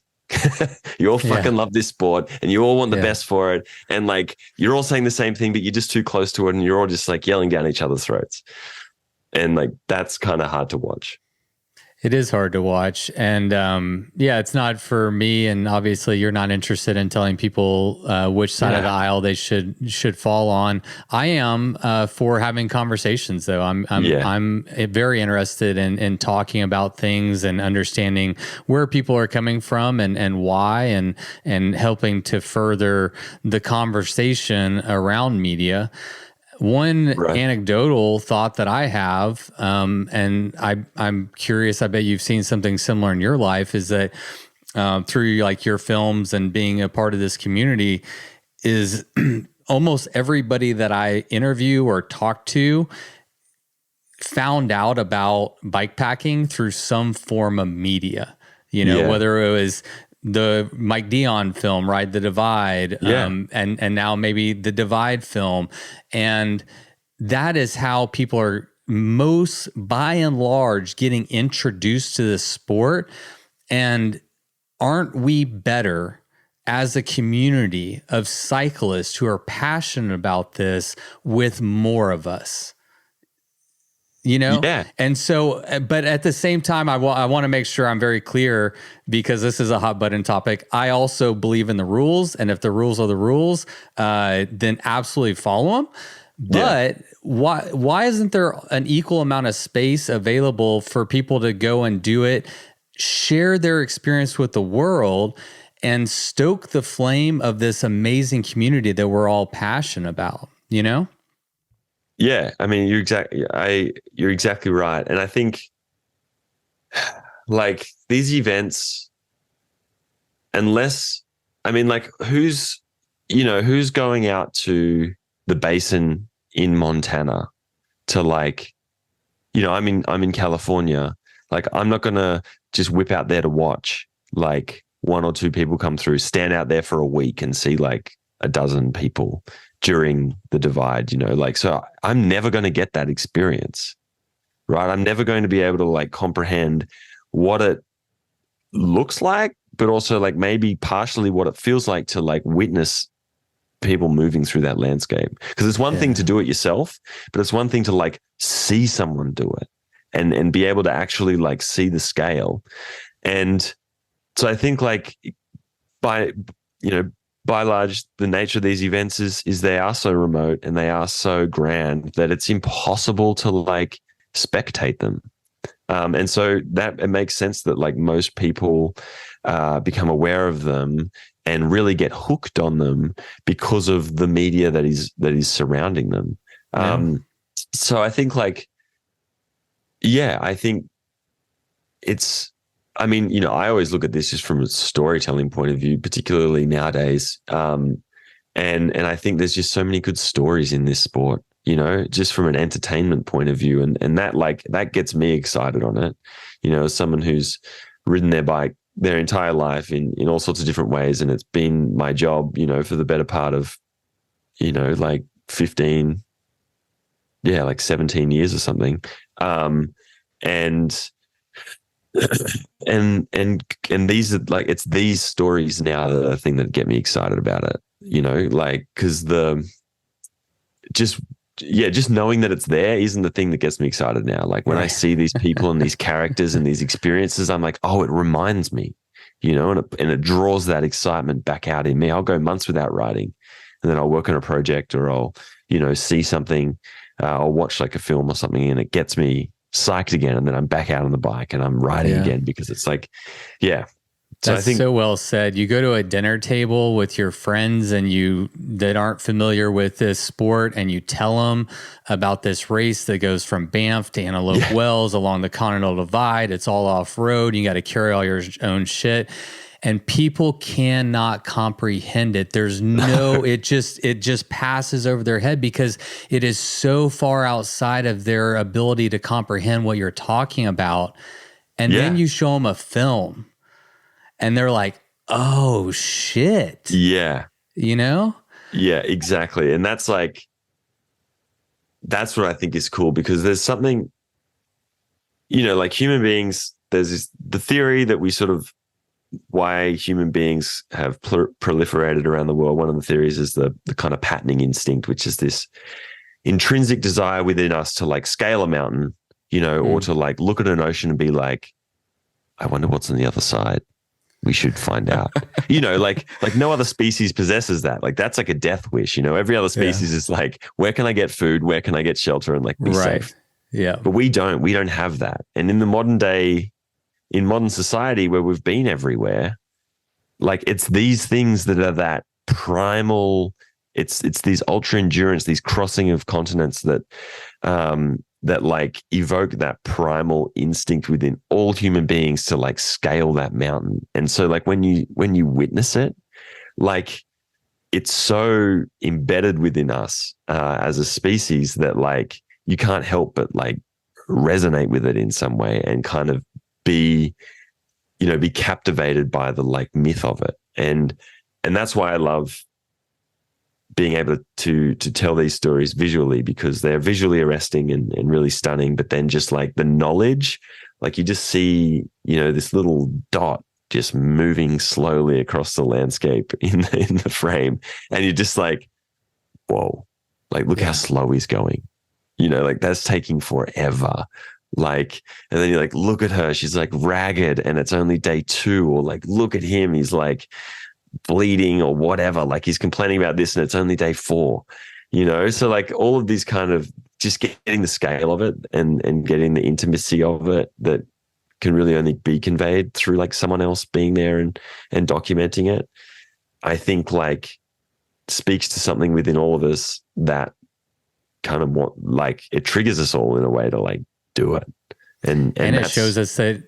You all fucking love this sport and you all want the best for it. And like, you're all saying the same thing, but you're just too close to it and you're all just like yelling down each other's throats. And like, that's kind of hard to watch. It is hard to watch. And yeah, it's not for me. And obviously you're not interested in telling people which side of the aisle they should fall on. I am for having conversations though. I'm very interested in talking about things and understanding where people are coming from and why, and helping to further the conversation around media. One anecdotal thought that I have, and I'm curious, I bet you've seen something similar in your life, is that through like your films and being a part of this community, is almost everybody that I interview or talk to found out about bikepacking through some form of media, whether it was the Mike Dion film, Ride the Divide, and now maybe the Divide film. And that is how people are most, by and large, getting introduced to this sport. And aren't we better as a community of cyclists who are passionate about this with more of us? And so, but at the same time, I want to make sure I'm very clear, because this is a hot button topic. I also believe in the rules, and if the rules are the rules, then absolutely follow them. But why isn't there an equal amount of space available for people to go and do it, share their experience with the world, and stoke the flame of this amazing community that we're all passionate about, Yeah, I mean, you're exactly right. And I think like these events, unless, I mean, like who's going out to the basin in Montana to like, I'm in California. Like, I'm not going to just whip out there to watch like one or two people come through, stand out there for a week and see like a dozen people during the Divide, so I'm never going to get that experience, right? I'm never going to be able to like comprehend what it looks like, but also like maybe partially what it feels like to like witness people moving through that landscape. Because it's one thing to do it yourself, but it's one thing to like see someone do it and be able to actually like see the scale. And so I think like by large, the nature of these events is they are so remote and they are so grand that it's impossible to like spectate them. And so that it makes sense that like most people become aware of them and really get hooked on them because of the media that is surrounding them. So I think like, I think it's, I mean, I always look at this just from a storytelling point of view, particularly nowadays. And I think there's just so many good stories in this sport, just from an entertainment point of view. And that gets me excited on it, as someone who's ridden their bike their entire life in all sorts of different ways. And it's been my job, for the better part of, like 15, like 17 years or something. And these are like, it's these stories now that are the thing that get me excited about it, like, cause just knowing that it's there isn't the thing that gets me excited now. Like when I see these people and these characters and these experiences, I'm like, oh, it reminds me, and it draws that excitement back out in me. I'll go months without writing, and then I'll work on a project, or I'll, see something, I'll watch like a film or something, and it gets me psyched again, and then I'm back out on the bike and I'm riding again, because it's like, So that's so well said. You go to a dinner table with your friends that aren't familiar with this sport, and you tell them about this race that goes from Banff to Antelope Wells along the Continental Divide. It's all off road. You got to carry all your own shit. And people cannot comprehend it. There's no, it just passes over their head because it is so far outside of their ability to comprehend what you're talking about. And then you show them a film and they're like, oh shit. Yeah. Yeah, exactly. And that's what I think is cool, because there's something, like human beings, there's the theory that we sort of, why human beings have proliferated around the world. One of the theories is the kind of patterning instinct, which is this intrinsic desire within us to like scale a mountain, or to like look at an ocean and be like, I wonder what's on the other side. We should find out. Like no other species possesses that. Like that's like a death wish. Every other species is like, where can I get food? Where can I get shelter and like be safe? Yeah. But we don't have that. And in the modern day, in modern society where we've been everywhere, like it's these things that are that primal. It's these ultra endurance, these crossing of continents that that like evoke that primal instinct within all human beings to like scale that mountain. And so like when you witness it, like it's so embedded within us as a species that like you can't help but like resonate with it in some way and kind of be captivated by the like myth of it. And that's why I love being able to tell these stories visually, because they're visually arresting and really stunning. But then just like the knowledge, like you just see, this little dot just moving slowly across the landscape in the frame. And you're just like, whoa, like look how slow he's going, like that's taking forever. Like, and then you're like, look at her, she's like ragged and it's only day 2, or like, look at him, he's like bleeding or whatever, like he's complaining about this and it's only day 4, so like all of these kind of just getting the scale of it and getting the intimacy of it that can really only be conveyed through like someone else being there and documenting it, I think like speaks to something within all of us that kind of like it triggers us all in a way to like do it. And it shows us that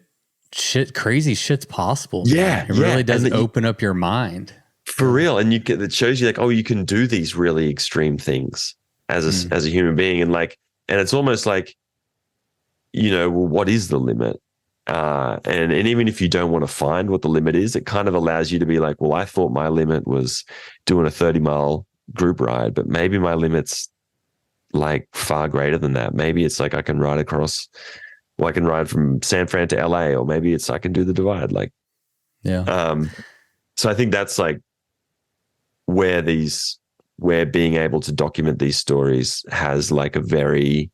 crazy shit's possible. Yeah. It really does open up your mind. For real. And it shows you like, oh, you can do these really extreme things as a human being. And like, and it's almost like, well, what is the limit? And even if you don't want to find what the limit is, it kind of allows you to be like, well, I thought my limit was doing a 30-mile group ride, but maybe my limit's like far greater than that. Maybe it's like I can ride from San Fran to LA, or maybe it's I can do the divide. Like, so I think that's like where being able to document these stories has like a very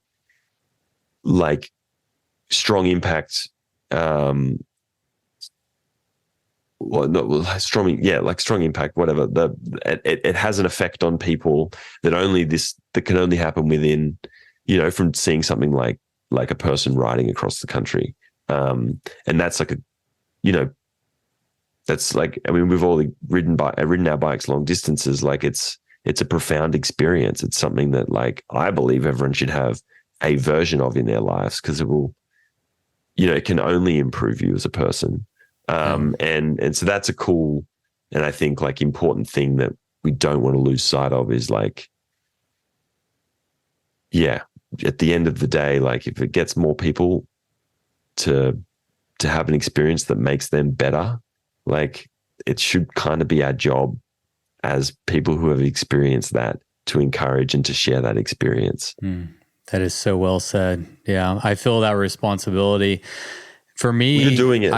like strong impact. Strong impact, whatever. It has an effect on people that can only happen within, from seeing something like a person riding across the country. And that's like that's like, I mean, we've all ridden our bikes long distances. Like it's a profound experience. It's something that like, I believe everyone should have a version of in their lives, because it will, it can only improve you as a person. And so that's a cool, and I think like important thing that we don't want to lose sight of is like, at the end of the day, like if it gets more people to have an experience that makes them better, like it should kind of be our job as people who have experienced that to encourage and to share that experience. That is so well said. Yeah. I feel that responsibility for me. You're doing it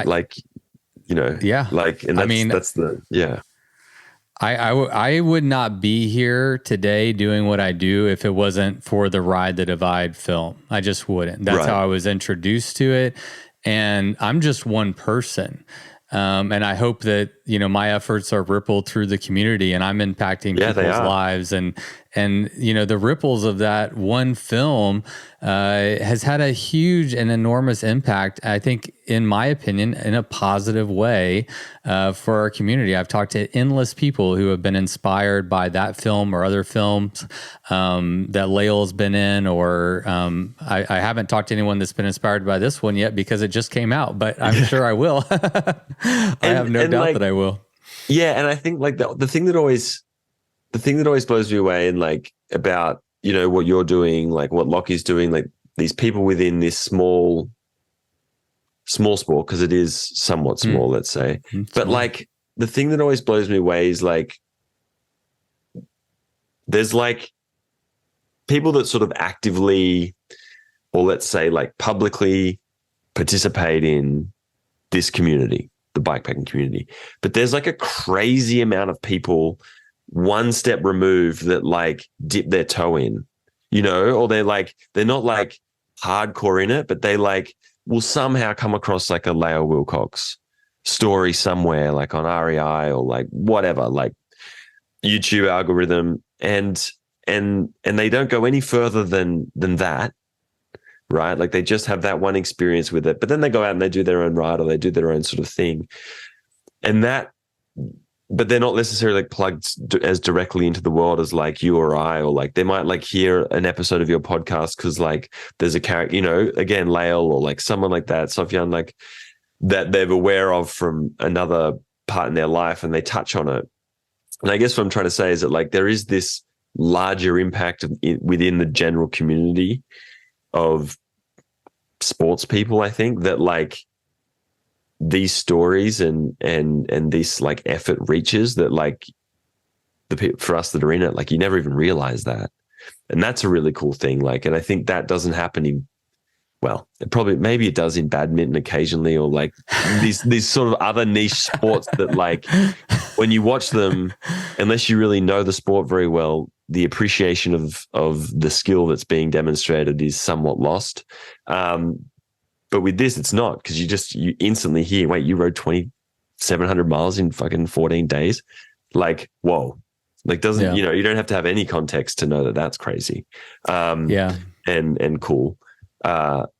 I would not be here today doing what I do if it wasn't for the Ride the Divide film. I just wouldn't. That's how I was introduced to it. And I'm just one person. And I hope that, my efforts are rippled through the community and I'm impacting people's lives. And the ripples of that one film has had a huge and enormous impact, I think, in my opinion, in a positive way for our community. I've talked to endless people who have been inspired by that film or other films that Lael's been in, or I haven't talked to anyone that's been inspired by this one yet because it just came out, but I'm sure I will. I have no doubt that I will. Yeah, and I think like the thing that always blows me away, and like about what you're doing, like what Lockie's doing, like these people within this small sport, because it is somewhat small, let's say. But like the thing that always blows me away is like there's like people that sort of actively, or let's say like publicly participate in this community, the bikepacking community. But there's like a crazy amount of people one step removed that like dip their toe in, or they're not like hardcore in it, but they will somehow come across like a Leo Wilcox story somewhere, like on REI or like whatever, like YouTube algorithm, and they don't go any further than that, right? Like they just have that one experience with it, but then they go out and they do their own ride or they do their own sort of thing, and that. But they're not necessarily like plugged as directly into the world as like you or I, or like they might like hear an episode of your podcast because like there's a character, you know, again, Lael or like someone like that, Sofyan, like that they're aware of from another part in their life and they touch on it. And I guess what I'm trying to say is that like there is this larger impact within the general community of sports people, I think, that like these stories and this like effort reaches that like the people for us that are in it, like you never even realize that. And that's a really cool thing. Like, and I think that doesn't happen in, well, maybe it does in badminton occasionally, or like these sort of other niche sports that like when you watch them, unless you really know the sport very well, the appreciation of the skill that's being demonstrated is somewhat lost. But with this, it's not, because you instantly hear, wait, you rode 2,700 miles in fucking 14 days? Like, whoa. Like, doesn't, you know, you don't have to have any context to know that that's crazy. And cool. So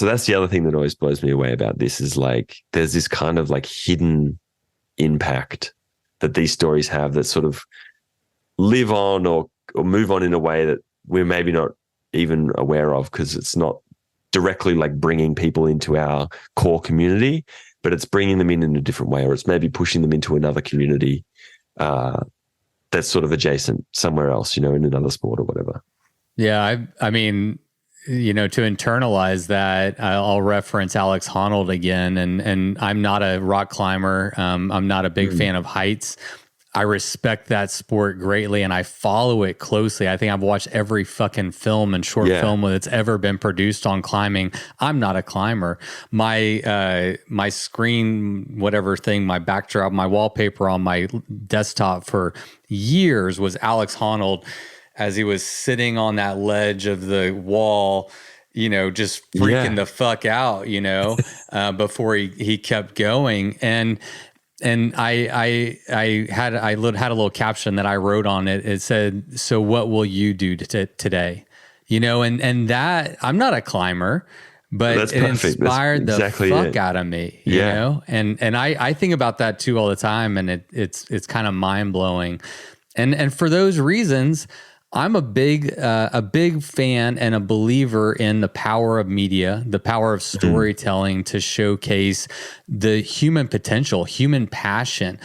that's the other thing that always blows me away about this is like, there's this kind of like hidden impact that these stories have that sort of live on or move on in a way that we're maybe not even aware of, because it's not directly like bringing people into our core community, but it's bringing them in a different way, or it's maybe pushing them into another community that's sort of adjacent somewhere else, you know, in another sport or whatever. Yeah, I mean, you know, to internalize that, I'll reference Alex Honnold again, and I'm not a rock climber. I'm not a big fan of heights. I respect that sport greatly and I follow it closely. I think I've watched every fucking film and short film that's ever been produced on climbing. I'm not a climber. My screen, whatever thing, my backdrop, my wallpaper on my desktop for years was Alex Honnold as he was sitting on that ledge of the wall, you know, just freaking the fuck out, you know, before he kept going. And I had a little caption that I wrote on it. It said, "So what will you do today?" You know, and that, I'm not a climber, but it inspired the fuck out of me. You know, and I think about that too all the time, and it's kind of mind blowing. And for those reasons, I'm a big fan and a believer in the power of media, the power of storytelling to showcase the human potential, human passion,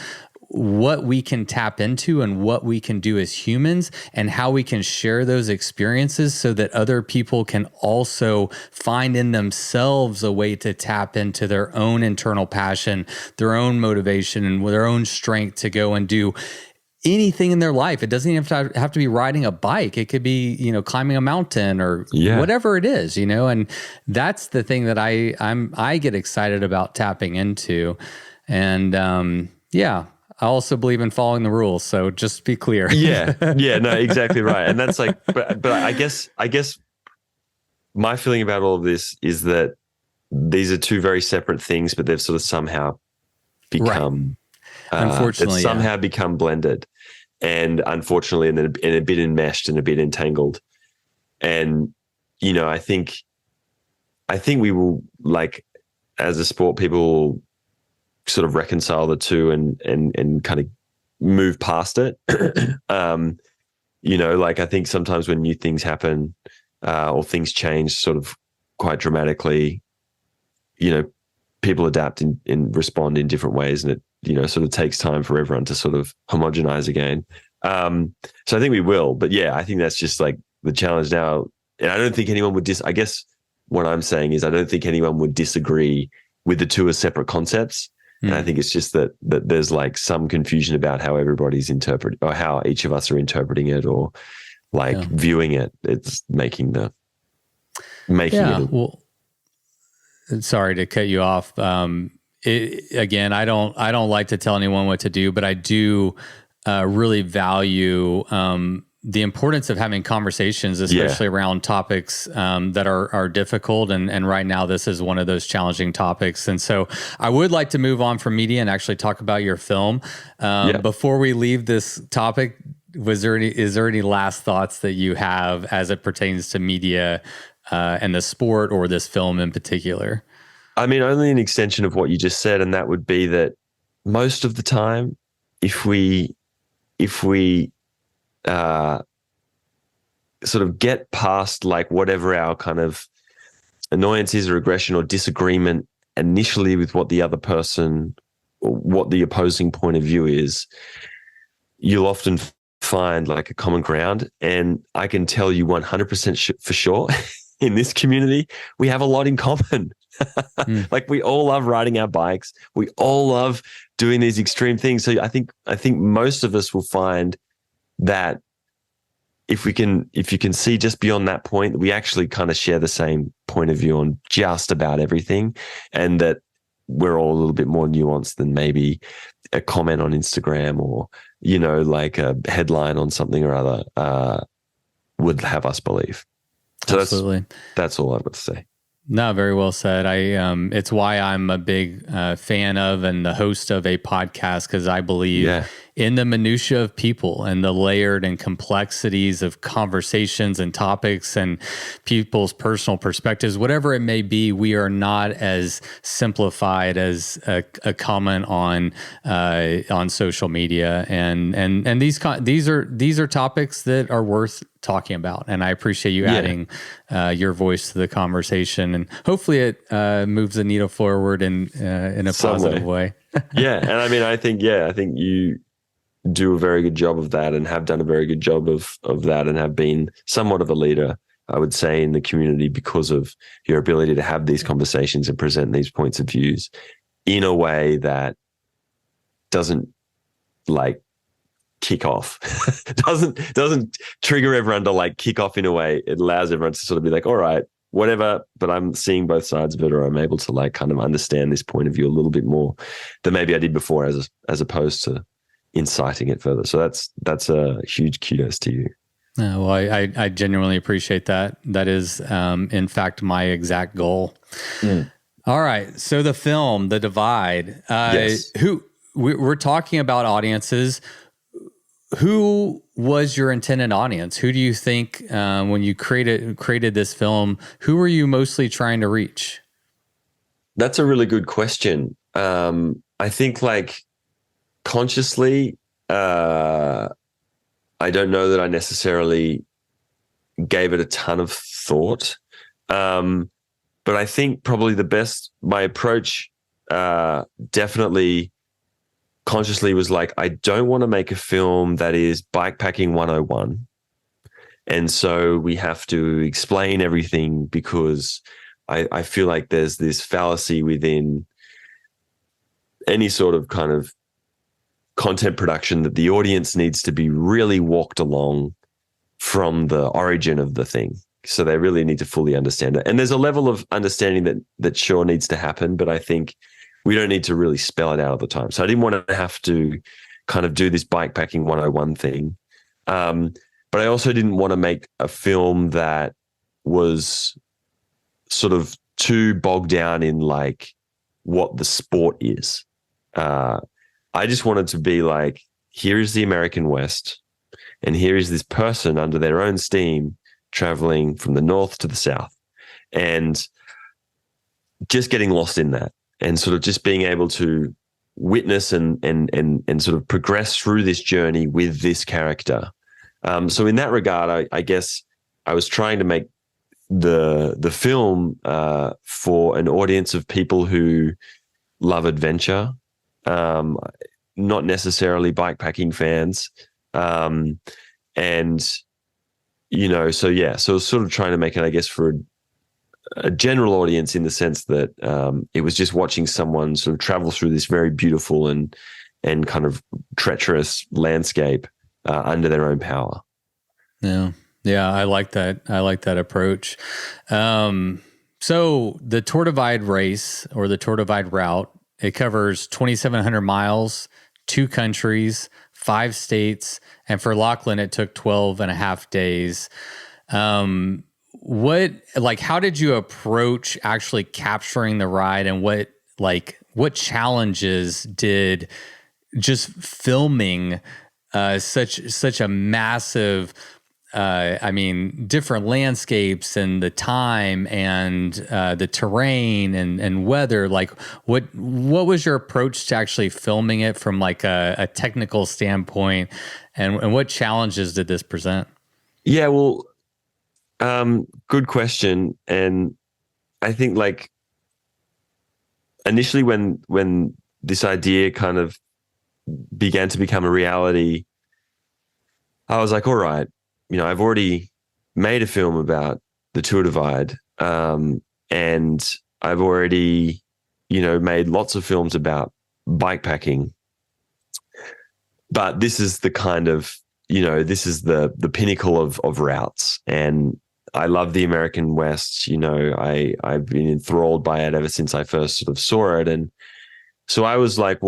what we can tap into and what we can do as humans, and how we can share those experiences so that other people can also find in themselves a way to tap into their own internal passion, their own motivation, and their own strength to go and do anything in their life. It doesn't even have to be riding a bike. It could be, you know, climbing a mountain or whatever it is, you know, and that's the thing that I get excited about tapping into. And I also believe in following the rules. So just be clear. No, exactly right. And that's like, but I guess my feeling about all of this is that these are two very separate things, but they've sort of somehow become, unfortunately, somehow become blended, and unfortunately, and a bit enmeshed and a bit entangled. And you know, I think we will, like, as a sport, people will sort of reconcile the two and kind of move past it. You know, like I think sometimes when new things happen or things change sort of quite dramatically, you know, people adapt and respond in different ways, and it, you know, sort of takes time for everyone to sort of homogenize again. So I think we will, but yeah, I think that's just like the challenge now. And I don't think anyone would I guess what I'm saying is I don't think anyone would disagree with the two as separate concepts. And I think it's just that there's like some confusion about how everybody's interpreting, or how each of us are interpreting it, or like viewing it. It's making it. Well, sorry to cut you off. Again, I don't like to tell anyone what to do, but I do really value the importance of having conversations, especially around topics that are difficult. And right now, this is one of those challenging topics. And so I would like to move on from media and actually talk about your film. Before we leave this topic, is there any last thoughts that you have as it pertains to media and the sport or this film in particular? I mean, only an extension of what you just said, and that would be that most of the time, if we sort of get past like whatever our kind of annoyance is or aggression or disagreement initially with what the other person or what the opposing point of view is, you'll often find like a common ground. And I can tell you 100% for sure in this community, we have a lot in common. Like we all love riding our bikes. We all love doing these extreme things. So I think most of us will find that if you can see just beyond that point, we actually kind of share the same point of view on just about everything, and that we're all a little bit more nuanced than maybe a comment on Instagram or, you know, like a headline on something or other would have us believe. So absolutely. That's all I've got to say. No, very well said. It's why I'm a big fan of and the host of a podcast, because I believe in the minutia of people and the layered and complexities of conversations and topics and people's personal perspectives, whatever it may be. We are not as simplified as a comment on social media, and these are topics that are worth talking about, and I appreciate you adding your voice to the conversation, and hopefully it moves the needle forward in a positive way. And I mean, I think you do a very good job of that, and have done a very good job of that, and have been somewhat of a leader, I would say, in the community because of your ability to have these conversations and present these points of views in a way that doesn't like kick off, doesn't trigger everyone to like kick off in a way. It allows everyone to sort of be like, all right, whatever, but I'm seeing both sides of it, or I'm able to like kind of understand this point of view a little bit more than maybe I did before, as opposed to inciting it further. So that's a huge kudos to you. Well, I genuinely appreciate that. That is, in fact, my exact goal. All right. So the film, The Divide, we're talking about audiences. Who was your intended audience? Who do you think, when you created this film, who were you mostly trying to reach? That's a really good question. I think like consciously, I don't know that I necessarily gave it a ton of thought. But I think probably my approach definitely consciously was like, I don't want to make a film that is bikepacking 101. And so we have to explain everything, because I feel like there's this fallacy within any sort of kind of content production that the audience needs to be really walked along from the origin of the thing. So they really need to fully understand it. And there's a level of understanding that sure needs to happen, but I think we don't need to really spell it out all the time. So I didn't want to have to kind of do this bikepacking 101 thing. But I also didn't want to make a film that was sort of too bogged down in like what the sport is. I just wanted to be like, here is the American West, and here is this person under their own steam traveling from the north to the south, and just getting lost in that, and sort of just being able to witness and sort of progress through this journey with this character. So in that regard, I guess I was trying to make the film for an audience of people who love adventure, not necessarily bikepacking fans. And, you know, so sort of trying to make it, I guess, for a general audience, in the sense that it was just watching someone sort of travel through this very beautiful and kind of treacherous landscape under their own power. Yeah, I like that. I like that approach. So the Tour Divide race, or the Tour Divide route, it covers 2,700 miles, 2 countries, 5 states, and for Lochlan, it took 12 and a half days. How did you approach actually capturing the ride, and what challenges did just filming such a massive, different landscapes and the time and the terrain and weather, what was your approach to actually filming it from a technical standpoint, and what challenges did this present? Yeah, well, good question. And I think initially when this idea kind of began to become a reality, I was like, all right, I've already made a film about the Tour Divide, and I've already, made lots of films about bikepacking. But this is the kind of, this is the pinnacle of routes. And I love the American West. I've been enthralled by it ever since I first sort of saw it. And so I was like,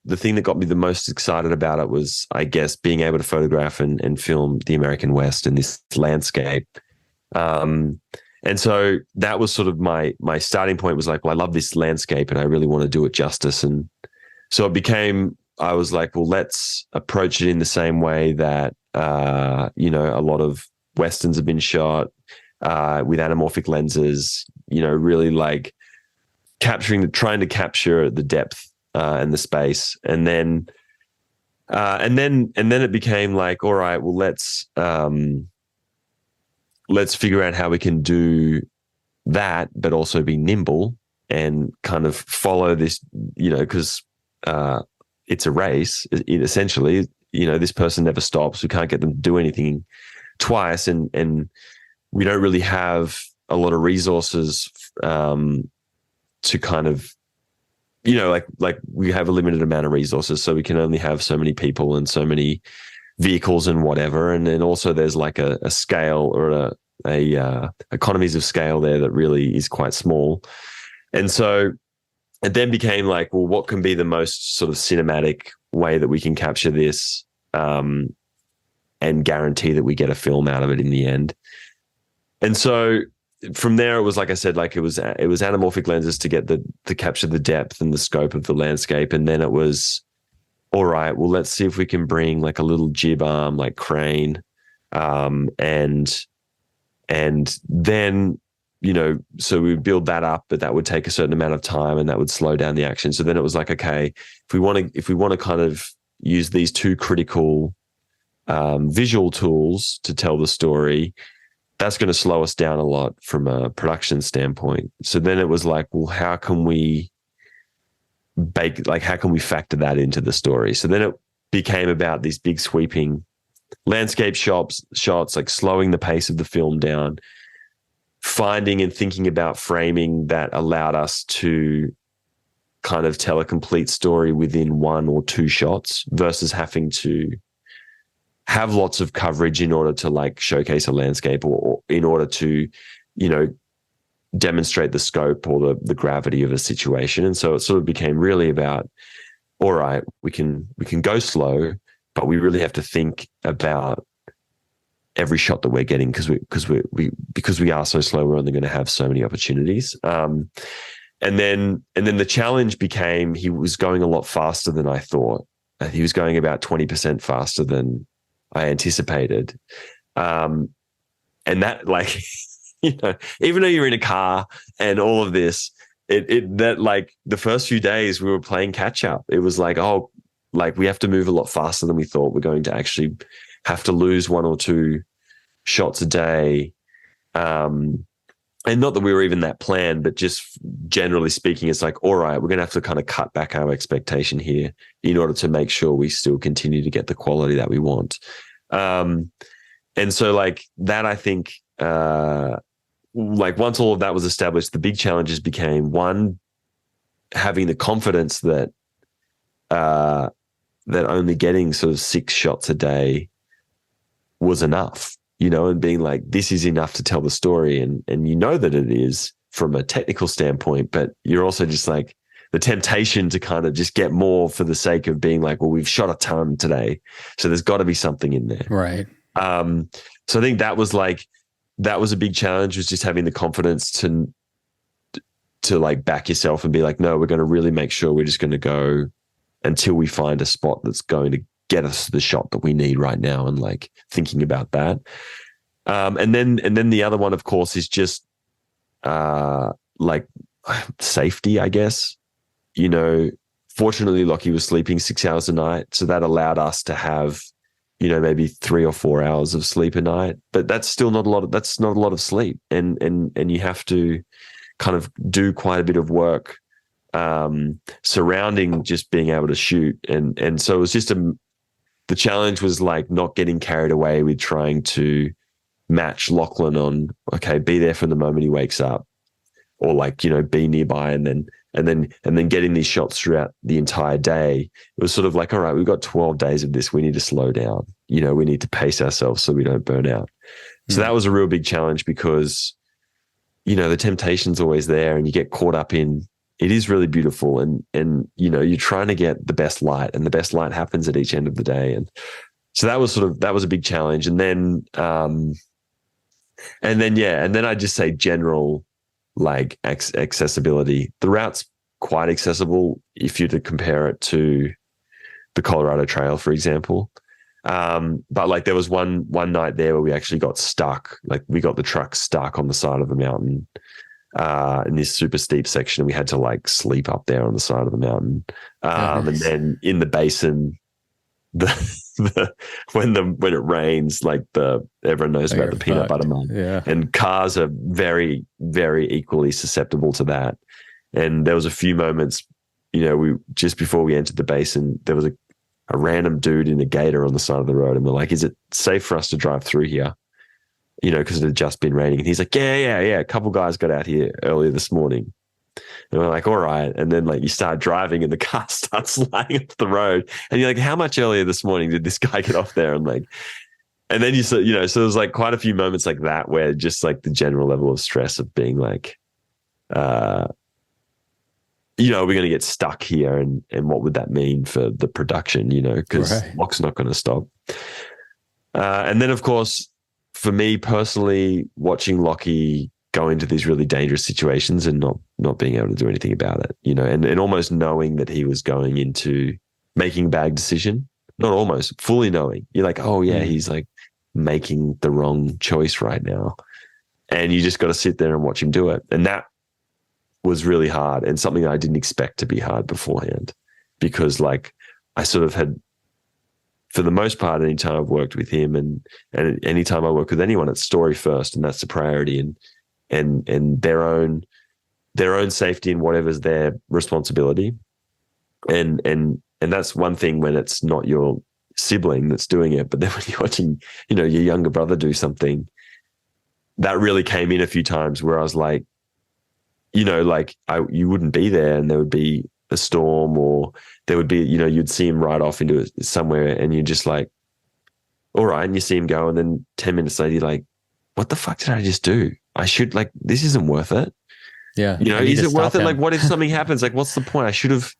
the thing that got me the most excited about it was, I guess, being able to photograph and film the American West and this landscape. And so that was sort of my starting point, was like, well, I love this landscape and I really want to do it justice. And so I was like, well, let's approach it in the same way that, a lot of Westerns have been shot with anamorphic lenses, really trying to capture the depth and the space. And then it became like, all right, well, let's figure out how we can do that, but also be nimble and kind of follow this, because it's a race. Essentially, this person never stops. We can't get them to do anything twice. And we don't really have a lot of resources to kind of, like we have a limited amount of resources, so we can only have so many people and so many vehicles and whatever. And then also there's like a scale or a economies of scale there that really is quite small. And so it then became like, well, what can be the most sort of cinematic way that we can capture this and guarantee that we get a film out of it in the end? And so from there, it was, like I said, it was anamorphic lenses to capture the depth and the scope of the landscape. And then it was, all right, well, let's see if we can bring like a little jib arm, like crane. And then, so we would build that up, but that would take a certain amount of time and that would slow down the action. So then it was like, okay, if we want to kind of use these 2 critical visual tools to tell the story, that's going to slow us down a lot from a production standpoint. So then it was like, well, how can we factor that into the story? So then it became about these big sweeping landscape shots, like slowing the pace of the film down, finding and thinking about framing that allowed us to kind of tell a complete story within 1 or 2 shots versus having to have lots of coverage in order to showcase a landscape or in order to, demonstrate the scope or the gravity of a situation. And so it sort of became really about, all right, we can go slow, but we really have to think about every shot that we're getting because we are so slow, we're only going to have so many opportunities. And then the challenge became, he was going a lot faster than I thought. He was going about 20% faster than I anticipated. And that, even though you're in a car and all of this, the first few days we were playing catch up. It was like, we have to move a lot faster than we thought. We're going to actually have to lose 1 or 2 shots a day. And not that we were even that planned, but just generally speaking, it's like, all right, we're going to have to kind of cut back our expectation here in order to make sure we still continue to get the quality that we want. And so that, I think, once all of that was established, the big challenges became, one, having the confidence that only getting sort of 6 shots a day was enough, and being like, this is enough to tell the story. And that it is from a technical standpoint, but you're also just like, the temptation to kind of just get more for the sake of being like, well, we've shot a ton today, so there's got to be something in there. Right. So I think that was a big challenge, was just having the confidence to like back yourself and be like, no, we're going to really make sure we're just going to go until we find a spot that's going to get us the shot that we need right now, and like thinking about that. And then the other one, of course, is just like safety, I guess. You know, fortunately, Lockie was sleeping 6 hours a night, so that allowed us to have, you know, maybe 3 or 4 hours of sleep a night. But that's still not a lot. That's not a lot of sleep, and you have to kind of do quite a bit of work surrounding just being able to shoot, and so it was just the challenge was like not getting carried away with trying to match Lochlan on, okay, be there from the moment he wakes up, or like, you know, be nearby, and then getting these shots throughout the entire day. It was sort of like, all right, we've got 12 days of this. We need to slow down. You know, we need to pace ourselves so we don't burn out. So that was a real big challenge, because, you know, the temptation's always there, and you get caught up in, it is really beautiful, and you know, you're trying to get the best light, and the best light happens at each end of the day. And so that was a big challenge. And then I just say general, like accessibility. The route's quite accessible if you're to compare it to the Colorado Trail, for example. But like there was one night there where we actually got stuck. Like we got the truck stuck on the side of the mountain in this super steep section. We had to like sleep up there on the side of the mountain. Nice. And then in the basin, when it rains, like everyone knows about the peanut butter mud, and cars are very, very equally susceptible to that. And there was a few moments, you know, just before we entered the basin, there was a random dude in a gator on the side of the road, and we're like, is it safe for us to drive through here? You know, because it had just been raining. And he's like, yeah. A couple guys got out here earlier this morning. And we're like, all right. And then like you start driving and the car starts sliding up the road. And you're like, how much earlier this morning did this guy get off there? And like, and then so there's like quite a few moments like that where just like the general level of stress of being like, you know, we're going to get stuck here. And what would that mean for the production, you know, because Locke's not going to stop. And then of course, for me personally, watching Lockie go into these really dangerous situations and not being able to do anything about it, you know, and almost knowing that he was going into making a bad decision, not almost, fully knowing. You're like, oh yeah, he's like making the wrong choice right now. And you just got to sit there and watch him do it. And that was really hard, and something I didn't expect to be hard beforehand, because like I sort of had, for the most part, anytime I've worked with him and anytime I work with anyone, it's story first, and that's the priority, and their own safety and whatever's their responsibility. And that's one thing when it's not your sibling that's doing it, but then when you're watching, you know, your younger brother do something, that really came in a few times where I was like, you know, like you wouldn't be there, and there would be a storm, or there would be, you know, you'd see him ride off into somewhere, and you're just like, all right, and you see him go, and then 10 minutes later, you're like, what the fuck did I just do? I should, like, this isn't worth it. Yeah. You know, is it worth it? Like, what if something happens? Like, what's the point? I should have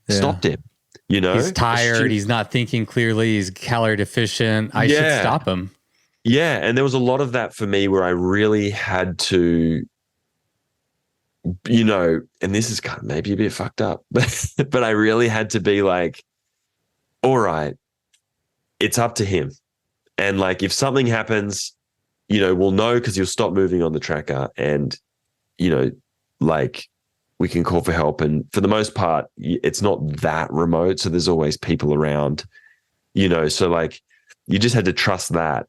stopped him, you know? He's tired. He's not thinking clearly. He's calorie deficient. I should stop him. Yeah. And there was a lot of that for me where I really had to, you know, and this is kind of maybe a bit fucked up, but I really had to be like, all right, it's up to him. And like, if something happens, you know, we'll know because he'll stop moving on the tracker, and, you know, like we can call for help. And for the most part, it's not that remote. So there's always people around, you know, so like you just had to trust that,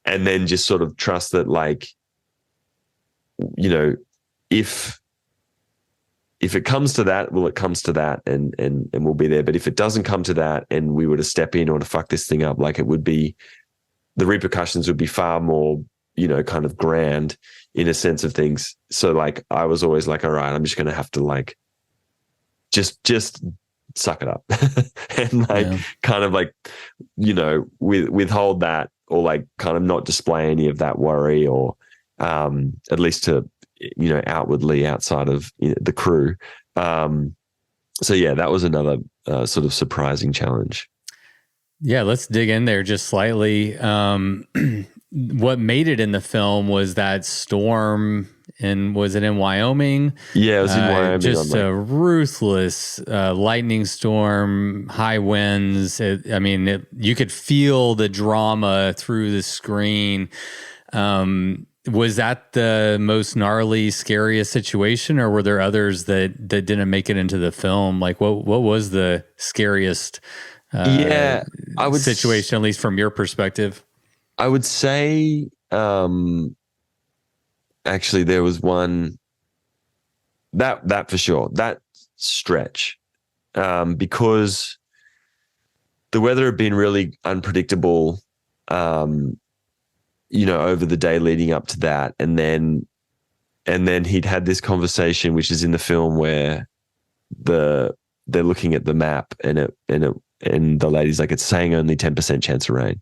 and then just sort of trust that, like, you know, if it comes to that, well, it comes to that, and we'll be there. But if it doesn't come to that, and we were to step in or to fuck this thing up, like, it would be, the repercussions would be far more, you know, kind of grand in a sense of things. So like, I was always like, all right, I'm just going to have to like, just suck it up and like, kind of like, you know, withhold that, or like kind of not display any of that worry, or at least to, you know, outwardly outside of, you know, the crew. So yeah, that was another sort of surprising challenge. Yeah, let's dig in there just slightly. What made it in the film was that storm, and was it in Wyoming? Yeah, it was in Wyoming. Just a ruthless lightning storm, high winds. You could feel the drama through the screen. Was that the most gnarly, scariest situation, or were there others that didn't make it into the film? Like, what was the scariest I would situation, at least from your perspective? I would say, actually, there was one that for sure, that stretch, because the weather had been really unpredictable, over the day leading up to that, and then he'd had this conversation, which is in the film, where they're looking at the map, and the lady's like, it's saying only 10% chance of rain.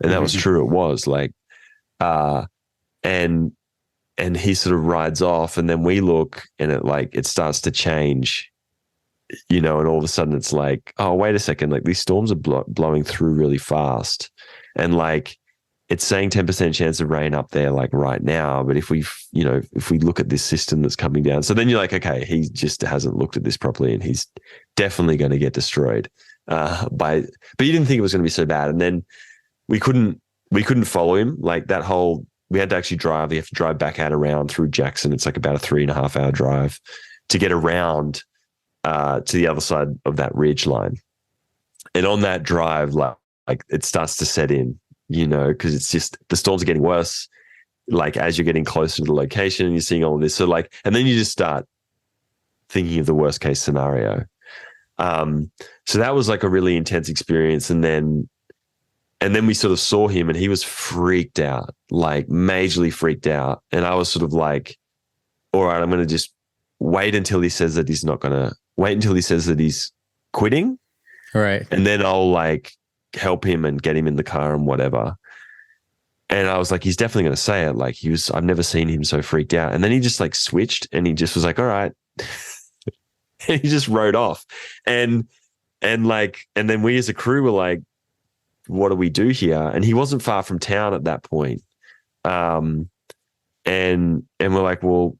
And that was true. It was like, and he sort of rides off, and then we look, and it starts to change, and all of a sudden it's like, oh, wait a second, like these storms are blowing through really fast, and like it's saying 10% chance of rain up there, like right now. But if we look at this system that's coming down, so then you're like, okay, he just hasn't looked at this properly, and he's definitely going to get destroyed. But you didn't think it was going to be so bad, and then we couldn't follow him. Like that whole, we had to actually drive. We have to drive back out around through Jackson. It's like about a 3.5 hour drive to get around to the other side of that ridge line. And on that drive, like it starts to set in, because it's just, the storms are getting worse. Like as you're getting closer to the location and you're seeing all of this. So like, and then you just start thinking of the worst case scenario. So that was like a really intense experience. And then we sort of saw him, and he was freaked out, like majorly freaked out. And I was sort of like, all right, I'm going to just wait until he says that he's quitting. Right. And then I'll like help him and get him in the car and whatever. And I was like, he's definitely going to say it. Like I've never seen him so freaked out. And then he just like switched, and he just was like, all right. And he just rode off. And then we as a crew were like, what do we do here? And he wasn't far from town at that point. And we're like, well,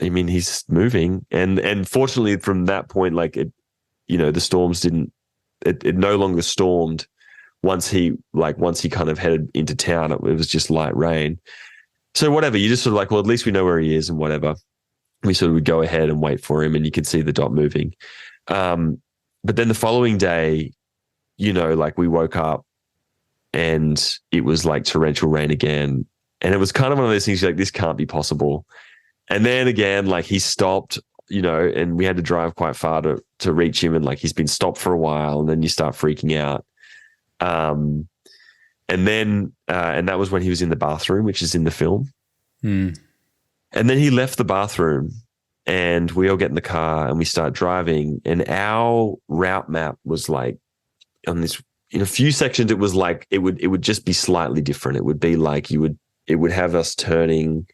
I mean, he's moving. And fortunately from that point, like the storms it no longer stormed once he kind of headed into town. It was just light rain. So whatever, you just sort of like, well, at least we know where he is and whatever. We sort of would go ahead and wait for him, and you could see the dot moving. But then the following day, like we woke up, and it was like torrential rain again. And it was kind of one of those things, like, this can't be possible. And then again, like he stopped, and we had to drive quite far to reach him. And like, he's been stopped for a while, and then you start freaking out. And that was when he was in the bathroom, which is in the film. And then he left the bathroom, and we all get in the car and we start driving, and our route map was like on this, in a few sections, it was like, it would just be slightly different. It would be like, it would have us turning,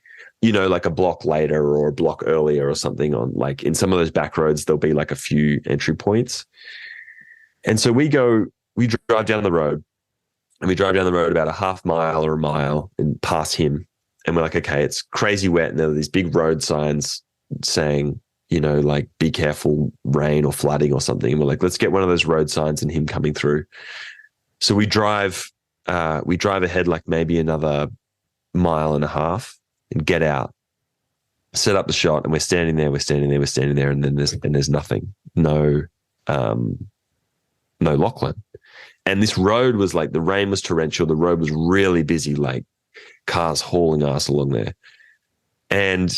like a block later or a block earlier or something on, like in some of those back roads, there'll be like a few entry points. And so we drive down the road, and we drive down the road about a half mile or a mile and pass him. And we're like, okay, it's crazy wet. And there are these big road signs saying, like, be careful, rain or flooding or something. And we're like, let's get one of those road signs and him coming through. So we drive ahead like maybe another 1.5 miles and get out, set up the shot, and we're standing there, and then there's nothing. No Lochlan. And this road was like, the rain was torrential. The road was really busy, like cars hauling ass along there. And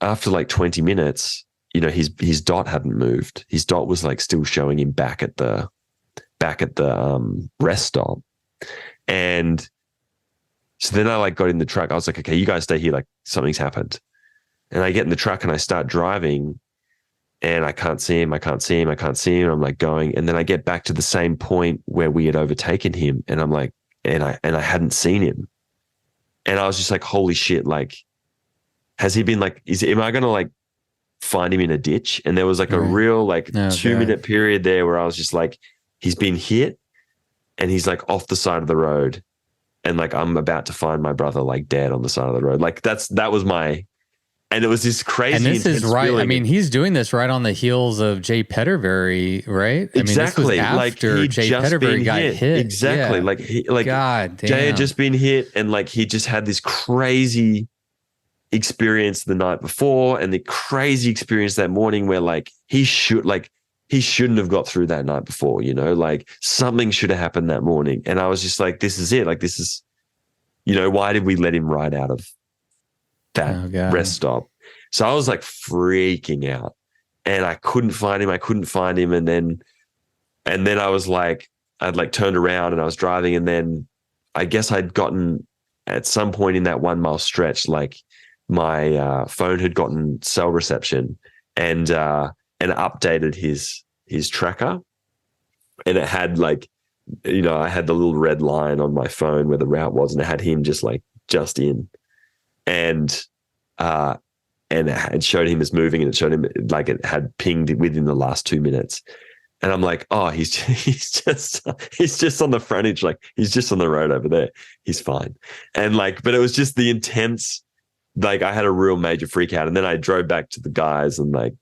after like 20 minutes, his dot hadn't moved. His dot was like still showing him back at the rest stop. And so then I like got in the truck. I was like, okay, you guys stay here. Like, something's happened. And I get in the truck and I start driving, and I can't see him. I'm like going. And then I get back to the same point where we had overtaken him. And I'm like, and I hadn't seen him. And I was just like, holy shit. Like, has he been like, am I going to like find him in a ditch. And there was like a real like 2-minute period there where I was just like, he's been hit and he's like off the side of the road. And like, I'm about to find my brother like dead on the side of the road. Like that was my, and it was this crazy. And this is right. I mean, he's doing this right on the heels of Jay Petterberry, right? Exactly. I mean, this was after Jay Petterberry got hit. Exactly. Yeah. God damn. Jay had just been hit, and like he just had this crazy experience the night before, and the crazy experience that morning where like he shouldn't have got through that night before. You know, like something should have happened that morning. And I was just like, this is it. Like this is, you know, why did we let him ride out of that rest stop? So I was like freaking out, and I couldn't find him. And then I was like, I'd like turned around and I was driving, and then I guess I'd gotten at some point in that 1 mile stretch, like my phone had gotten cell reception and updated his tracker, and it had like, you know, I had the little red line on my phone where the route was, and it had him just in. And it showed him as moving, and it showed him like it had pinged within the last 2 minutes. And I'm like, oh, he's just on the frontage, like he's just on the road over there. He's fine. And like, but it was just the intense, like I had a real major freak out. And then I drove back to the guys and like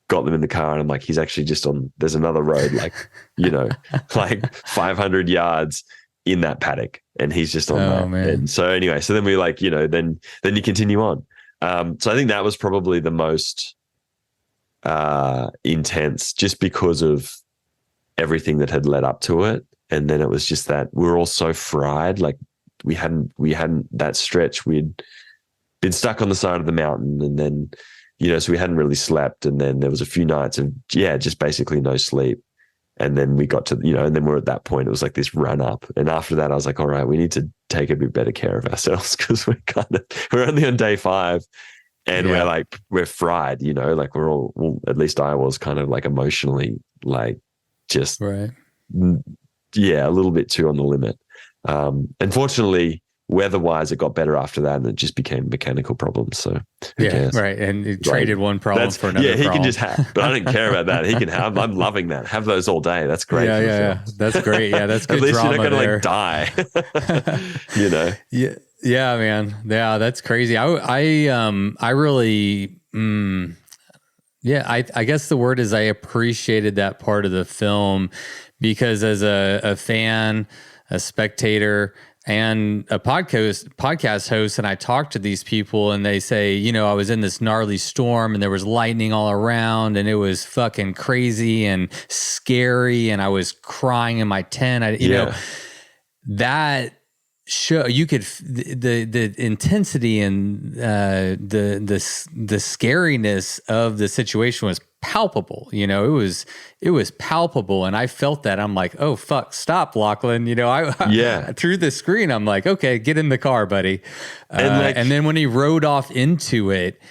got them in the car, and I'm like, he's actually just there's another road, like, you know, like 500 yards in that paddock, and he's just on that. Man. And so anyway, so then we like, you know, then you continue on. So I think that was probably the most intense, just because of everything that had led up to it. And then it was just that we were all so fried. Like we hadn't that stretch. We'd been stuck on the side of the mountain, and then, you know, so we hadn't really slept. And then there was a few nights of, just basically no sleep. And then we got to, you know, and then we're at that point, it was like this run up. And after that, I was like, all right, we need to take a bit better care of ourselves, because we're only on day 5, and we're fried, you know, like we're all, well, at least I was kind of like emotionally, like just, a little bit too on the limit. Unfortunately, weather-wise, it got better after that, and it just became mechanical problems. So right. And it traded one problem for another. Yeah, he problem. can just have, but I didn't care about that. He can have. I'm loving that. Have those all day. That's great. Yeah. That's great. Yeah, that's good. At least drama you're not going to like die. You know. Yeah, man. Yeah, that's crazy. I really. I guess the word is I appreciated that part of the film, because as a fan, a spectator, and a podcast host, and I talk to these people, and they say, you know, I was in this gnarly storm, and there was lightning all around, and it was fucking crazy and scary, and I was crying in my tent. You know, that show, you could the intensity and the scariness of the situation was palpable. You know, it was palpable, and I felt that. I'm like, oh fuck, stop, Lochlan. You know, I through the screen, I'm like, okay, get in the car, buddy. And then when he rode off into it,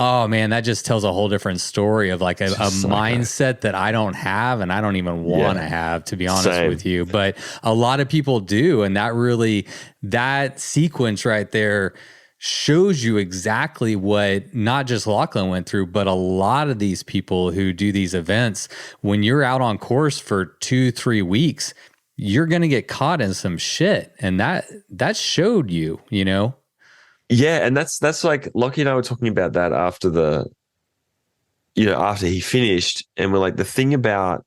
oh man, that just tells a whole different story of like a mindset that I don't have, and I don't even want to have, to be honest with you. But a lot of people do, and that sequence right there shows you exactly what not just Lochlan went through, but a lot of these people who do these events. When you're out on course for 2-3 weeks, you're going to get caught in some shit, and that showed you, you know. Yeah, and that's like Lockie and I were talking about that after after he finished, and we're like, the thing about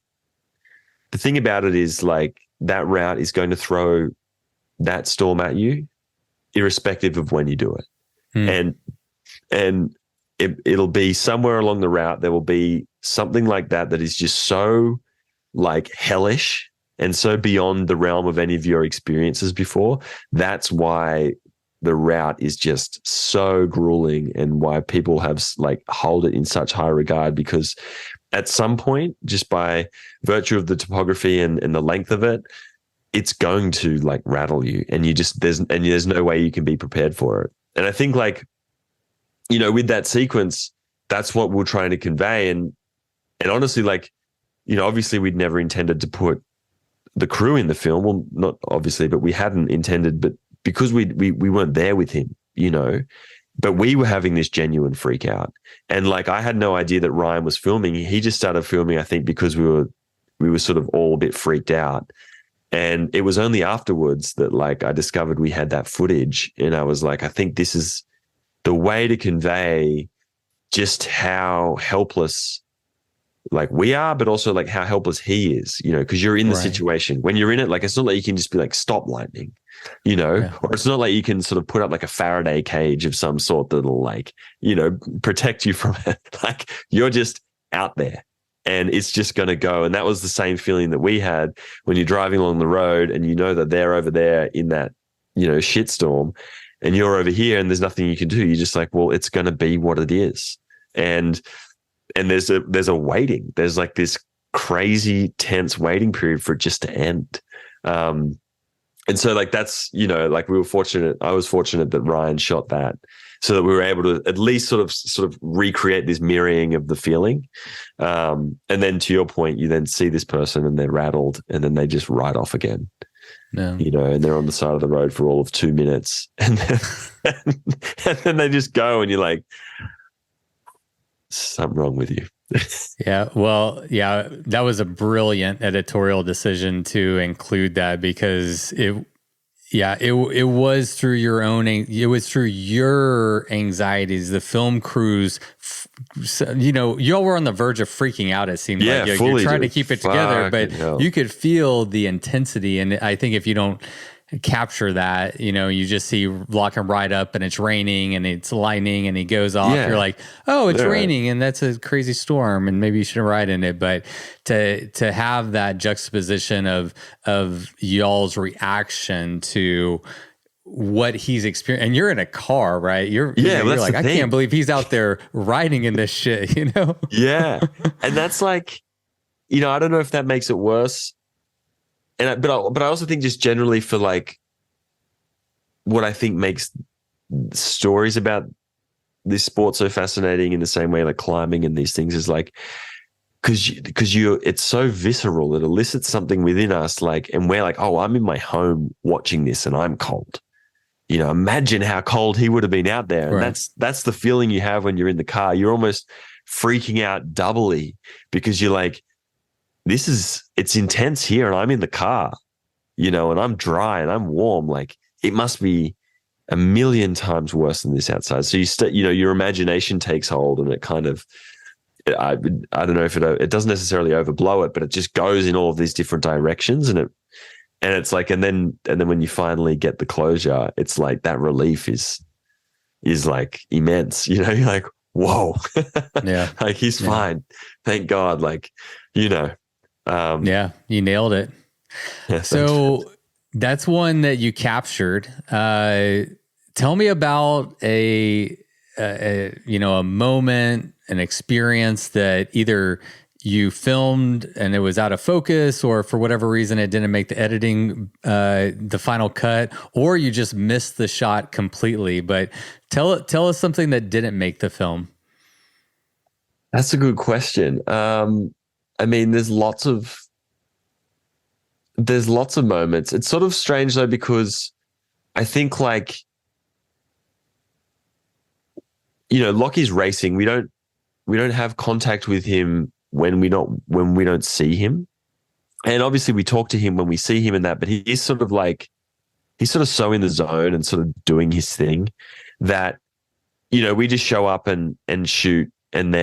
it is like that route is going to throw that storm at you, irrespective of when you do it. And it'll be somewhere along the route, there will be something like that is just so like hellish and so beyond the realm of any of your experiences before. That's why the route is just so grueling, and why people have like hold it in such high regard, because at some point, just by virtue of the topography and the length of it, it's going to like rattle you, and there's no way you can be prepared for it. And I think, like, you know, with that sequence, that's what we're trying to convey. And honestly, like, you know, obviously we'd never intended to put the crew in the film. Well, not obviously, but we hadn't intended, but because we weren't there with him, you know, but we were having this genuine freak out. And like, I had no idea that Ryan was filming. He just started filming, I think, because we were sort of all a bit freaked out. And it was only afterwards that like I discovered we had that footage, and I was like, I think this is the way to convey just how helpless like we are, but also like how helpless he is, you know, because you're in the situation. When you're in it, like it's not like you can just be like, stop lightning, you know, or it's not like you can sort of put up like a Faraday cage of some sort that'll like, you know, protect you from it. Like you're just out there and it's just going to go. And that was the same feeling that we had when you're driving along the road and you know that they're over there in that, you know, shitstorm and you're over here and there's nothing you can do. You're just like, well, it's going to be what it is. And there's a waiting. There's like this crazy tense waiting period for it just to end. And so like that's, you know, like we were fortunate. I was fortunate that Ryan shot that so that we were able to at least sort of recreate this mirroring of the feeling. And then to your point, you then see this person and they're rattled and then they just ride off again. Yeah. You know, and they're on the side of the road for all of 2 minutes and then they just go and you're like, something wrong with you. Yeah. Well, yeah, that was a brilliant editorial decision to include that because it was through your anxieties. The film crews, you know, y'all were on the verge of freaking out. It seemed like you're trying to keep it together, but you could feel the intensity. And I think if you don't capture that, you know, you just see Lochlan ride up and it's raining and it's lightning and he goes off. You're like, oh, it's raining and that's a crazy storm and maybe you shouldn't ride in it. But to have that juxtaposition of y'all's reaction to what he's experiencing, and you're in a car, right? You're like, I can't believe he's out there riding in this shit, you know? Yeah. And that's like, you know, I don't know if that makes it worse. But I also think just generally for like what I think makes stories about this sport so fascinating in the same way like climbing and these things is like because it's so visceral. It elicits something within us like, and we're like, oh, I'm in my home watching this and I'm cold. You know, imagine how cold he would have been out there. And that's the feeling you have when you're in the car. You're almost freaking out doubly because you're like, it's intense here and I'm in the car, you know, and I'm dry and I'm warm. Like it must be a million times worse than this outside. So you know, your imagination takes hold and it kind of, I don't know if it doesn't necessarily overblow it, but it just goes in all of these different directions and it's like, and then when you finally get the closure, it's like that relief is like immense, you know, you're like, whoa, like he's fine. Thank God. Like, you know, you nailed it. Yeah, so that's one that you captured. Tell me about a moment, an experience that either you filmed and it was out of focus, or for whatever reason it didn't make the editing, the final cut, or you just missed the shot completely. But tell us something that didn't make the film. That's a good question. I mean, there's lots of moments. It's sort of strange though, because I think like, you know, Lockie's racing. We don't have contact with him when we don't see him. And obviously we talk to him when we see him and that, but he's sort of so in the zone and sort of doing his thing that, you know, we just show up and shoot and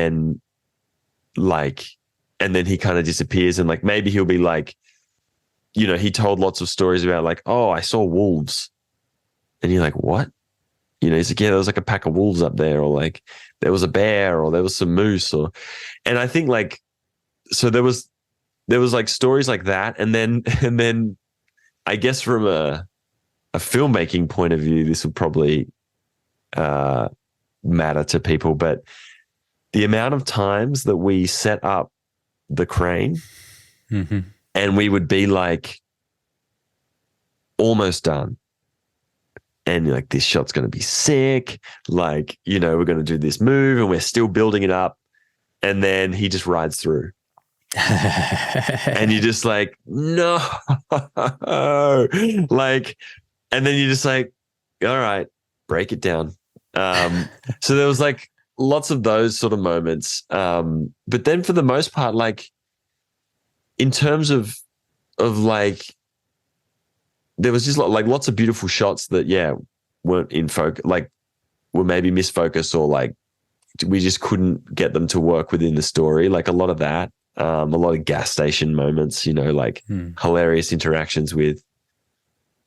then he kind of disappears and like maybe he'll be like, you know, he told lots of stories about like, oh, I saw wolves. And you're like, what? You know, he's like, yeah, there was like a pack of wolves up there, or like there was a bear, or there was some moose, and I think like, so there was like stories like that. And then I guess from a filmmaking point of view, this would probably matter to people, but the amount of times that we set up the crane and we would be like almost done. And you're like, this shot's going to be sick. Like, you know, we're going to do this move and we're still building it up. And then he just rides through. And you're just like, no. Like, and then you're just like, all right, break it down. So there was like lots of those sort of moments. But then for the most part, like in terms of like, there was just like lots of beautiful shots that, weren't in focus, like were maybe misfocused, or like we just couldn't get them to work within the story. Like a lot of that, a lot of gas station moments, like hilarious interactions with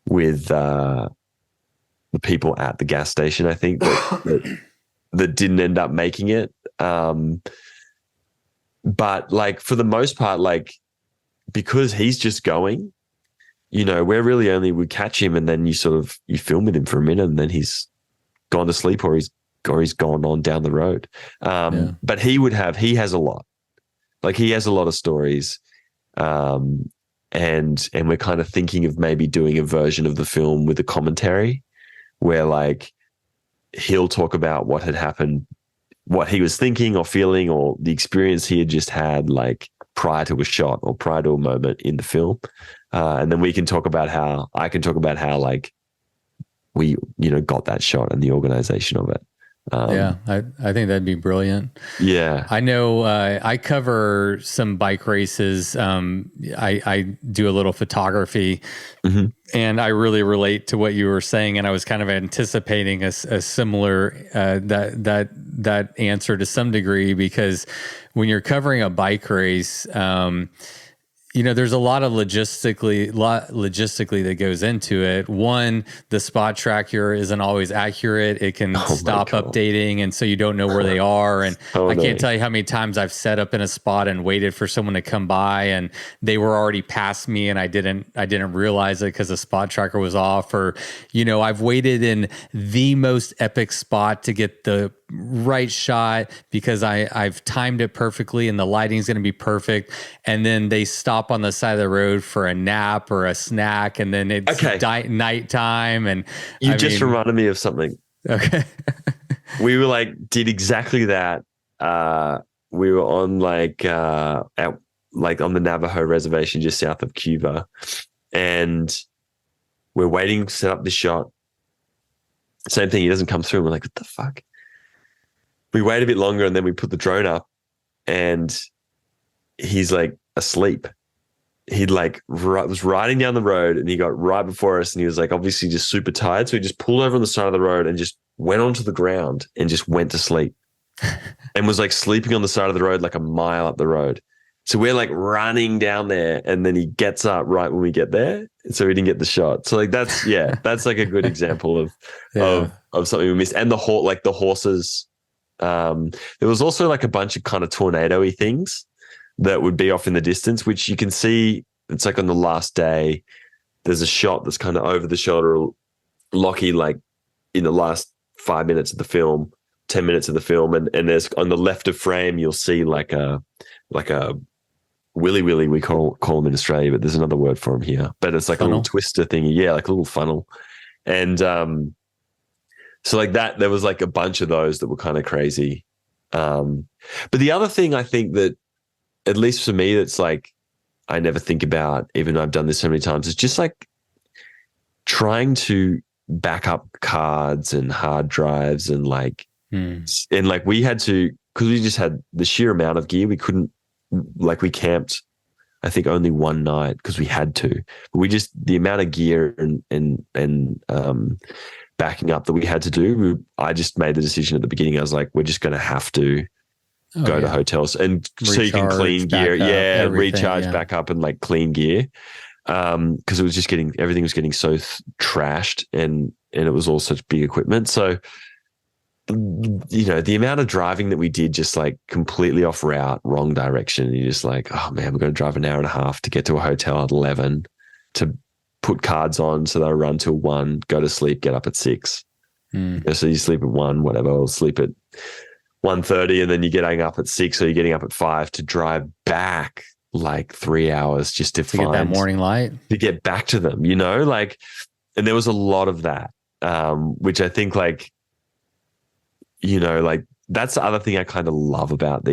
the people at the gas station, I think that didn't end up making it. But like for the most part, like because he's just going, we're really only would catch him and then you film with him for a minute and then he's gone to sleep or he's gone on down the road. But he has a lot. Like he has a lot of stories. And we're kind of thinking of maybe doing a version of the film with a commentary where like he'll talk about what had happened, what he was thinking or feeling, or the experience he had just had, like prior to a shot or prior to a moment in the film. And then I can talk about how like we, got that shot and the organization of it. I think that'd be brilliant. Yeah. I know I cover some bike races. I do a little photography, and I really relate to what you were saying. And I was kind of anticipating a similar that answer to some degree, because when you're covering a bike race, there's a lot of logistically that goes into it. One, the spot tracker isn't always accurate. It can stop updating, and so you don't know where they are. And I can't tell you how many times I've set up in a spot and waited for someone to come by, and they were already past me, and I didn't realize it because the spot tracker was off. Or, I've waited in the most epic spot to get the right shot because I've timed it perfectly and the lighting's going to be perfect, and then they stop on the side of the road for a nap or a snack, and then it's nighttime. And you reminded me of something. Okay. We were did exactly that. We were on on the Navajo reservation just south of Cuba, and we're waiting to set up the shot. Same thing, he doesn't come through. We're like, what the fuck? We wait a bit longer and then we put the drone up and he's like asleep. He'd was riding down the road and he got right before us and he was like obviously just super tired. So he just pulled over on the side of the road and just went onto the ground and just went to sleep and was like sleeping on the side of the road, like a mile up the road. So we're like running down there and then he gets up right when we get there. So we didn't get the shot. So like, that's like a good example of something we missed. And the horses. There was also like a bunch of kind of tornado-y things that would be off in the distance, which you can see. It's like on the last day, there's a shot that's kind of over the shoulder of Lockie, like in the last 5 minutes of the film, 10 minutes of the film. And there's on the left of frame, you'll see like a willy we call them in Australia, but there's another word for them here. But it's like funnel. A little twister thing. Yeah, like a little funnel. And so like that, there was like a bunch of those that were kind of crazy. But the other thing I think that, at least for me, that's like, I never think about, even though I've done this so many times, is just like trying to back up cards and hard drives and like, and like we had to, because we just had the sheer amount of gear, we couldn't, like we camped, I think only one night because we had to, but the amount of gear and backing up that we had to do, I just made the decision at the beginning. I was like, we're just going to have to go to hotels and recharge, so you can clean gear, recharge back up and like clean gear. Because it was just everything was getting so trashed and it was all such big equipment. So, the amount of driving that we did just like completely off route, wrong direction. And you're just like, oh man, we're going to drive an hour and a half to get to a hotel at 11 to put cards on so they'll run till 1, go to sleep, get up at 6. So you sleep at 1, whatever, or sleep at 1:30 and then you're getting up at 6 or you're getting up at 5 to drive back like 3 hours just to get that morning light, to get back to them, like, and there was a lot of that, which I think like, like that's the other thing I kind of love about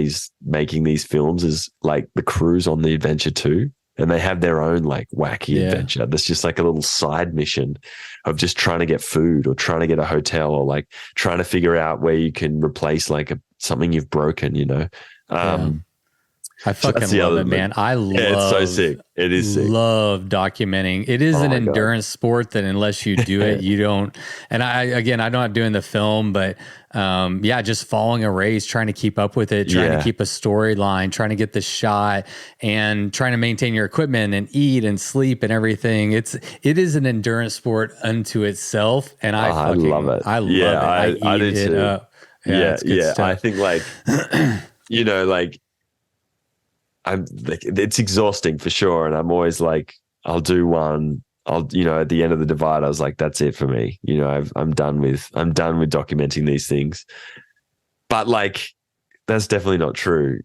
making these films is like the crews on the adventure too. and they have their own like wacky adventure. That's just like a little side mission of just trying to get food or trying to get a hotel or like trying to figure out where you can replace like something you've broken, you know? I fucking love it, man. I love it's so sick. It is sick. Love documenting. It is an endurance sport that unless you do it, you don't. And I'm not doing the film, but just following a race, trying to keep up with it, trying to keep a storyline, trying to get the shot, and trying to maintain your equipment and eat and sleep and everything. It is an endurance sport unto itself, and I love it. I love it. I do too. Up. Yeah. I think like you know, like I'm like, it's exhausting for sure. And I'm always like, I'll do one. You know, at the end of the divide, I was like, that's it for me. You know, I'm done with documenting these things. But like, that's definitely not true.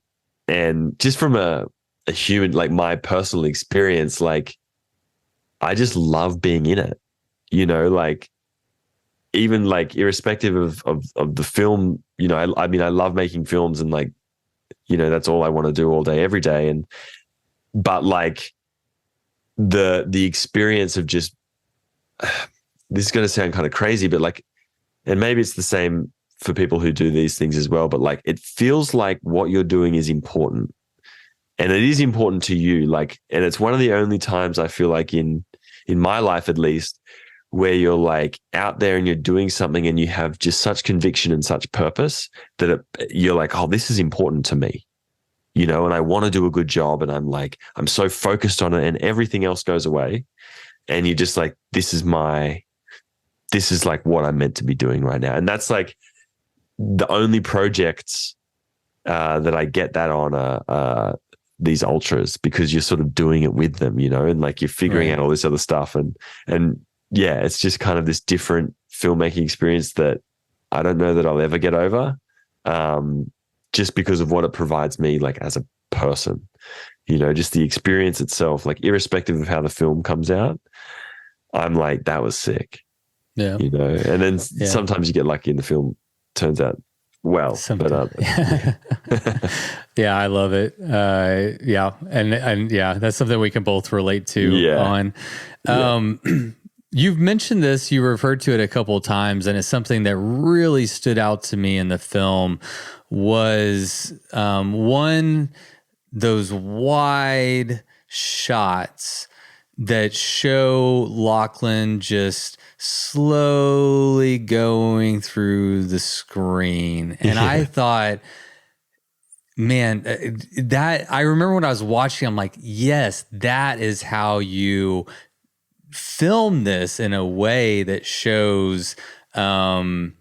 And just from a human, like my personal experience, like I just love being in it, you know, like even like irrespective of the film, you know, I mean, I love making films and like, you know, that's all I want to do all day, every day. But like the experience of just, this is going to sound kind of crazy, but like, and maybe it's the same for people who do these things as well, but like, it feels like what you're doing is important, and it is important to you. Like, and it's one of the only times I feel like in my life, at least, where you're like out there and you're doing something and you have just such conviction and such purpose that you're like, oh, this is important to me, you know, and I want to do a good job. And I'm like, I'm so focused on it and everything else goes away. And you're just like, this is like what I'm meant to be doing right now. And that's like the only projects that I get that on are these ultras, because you're sort of doing it with them, you know, and like you're figuring out all this other stuff. And yeah, it's just kind of this different filmmaking experience that I don't know that I'll ever get over, just because of what it provides me, like as a person, you know, just the experience itself, like irrespective of how the film comes out, I'm like, that was sick. Yeah. You know, and then sometimes you get lucky and the film turns out well, yeah, I love it. And yeah, that's something we can both relate to on. You've mentioned this, you referred to it a couple of times, and it's something that really stood out to me in the film was one, those wide shots that show Lochlan just slowly going through the screen. And I thought, man, that I remember when I was watching, I'm like, yes, that is how you film this in a way that shows the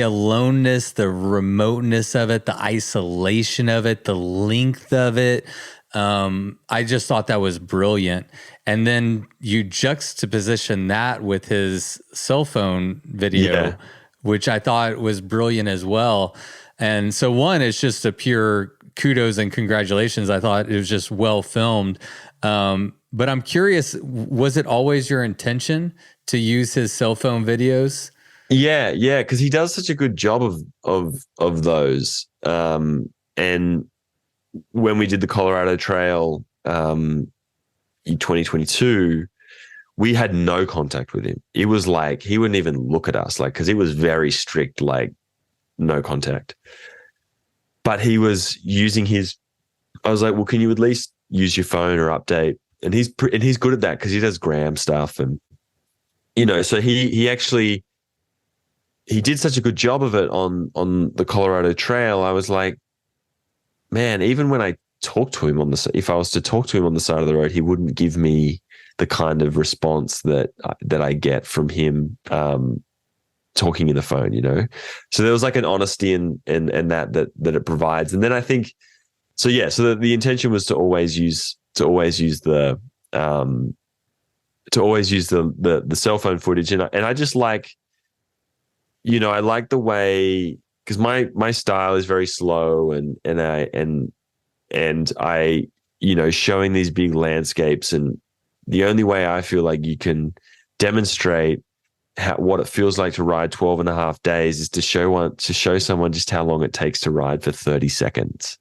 aloneness, the remoteness of it, the isolation of it, the length of it. I just thought that was brilliant. And then you juxtaposition that with his cell phone video, which I thought was brilliant as well. And so one, it's just a pure kudos and congratulations. I thought it was just well filmed. But I'm curious, was it always your intention to use his cell phone videos? Yeah, because he does such a good job of those. And when we did the Colorado Trail in 2022, we had no contact with him. It was like he wouldn't even look at us, like, because he was very strict, like no contact. But he was using his. I was like, well, can you at least use your phone or update? And he's good at that because he does gram stuff, and you know, so he actually did such a good job of it on the Colorado Trail. I was like, man, even when I talked to him if I was to talk to him on the side of the road, he wouldn't give me the kind of response that I get from him talking in the phone, you know. So there was like an honesty and that it provides. And then I think so the intention was to always use the cell phone footage, and I just like, you know, I like the way, because my style is very slow and I you know, showing these big landscapes, and the only way I feel like you can demonstrate what it feels like to ride 12 and a half days is to show someone just how long it takes to ride for 30 seconds,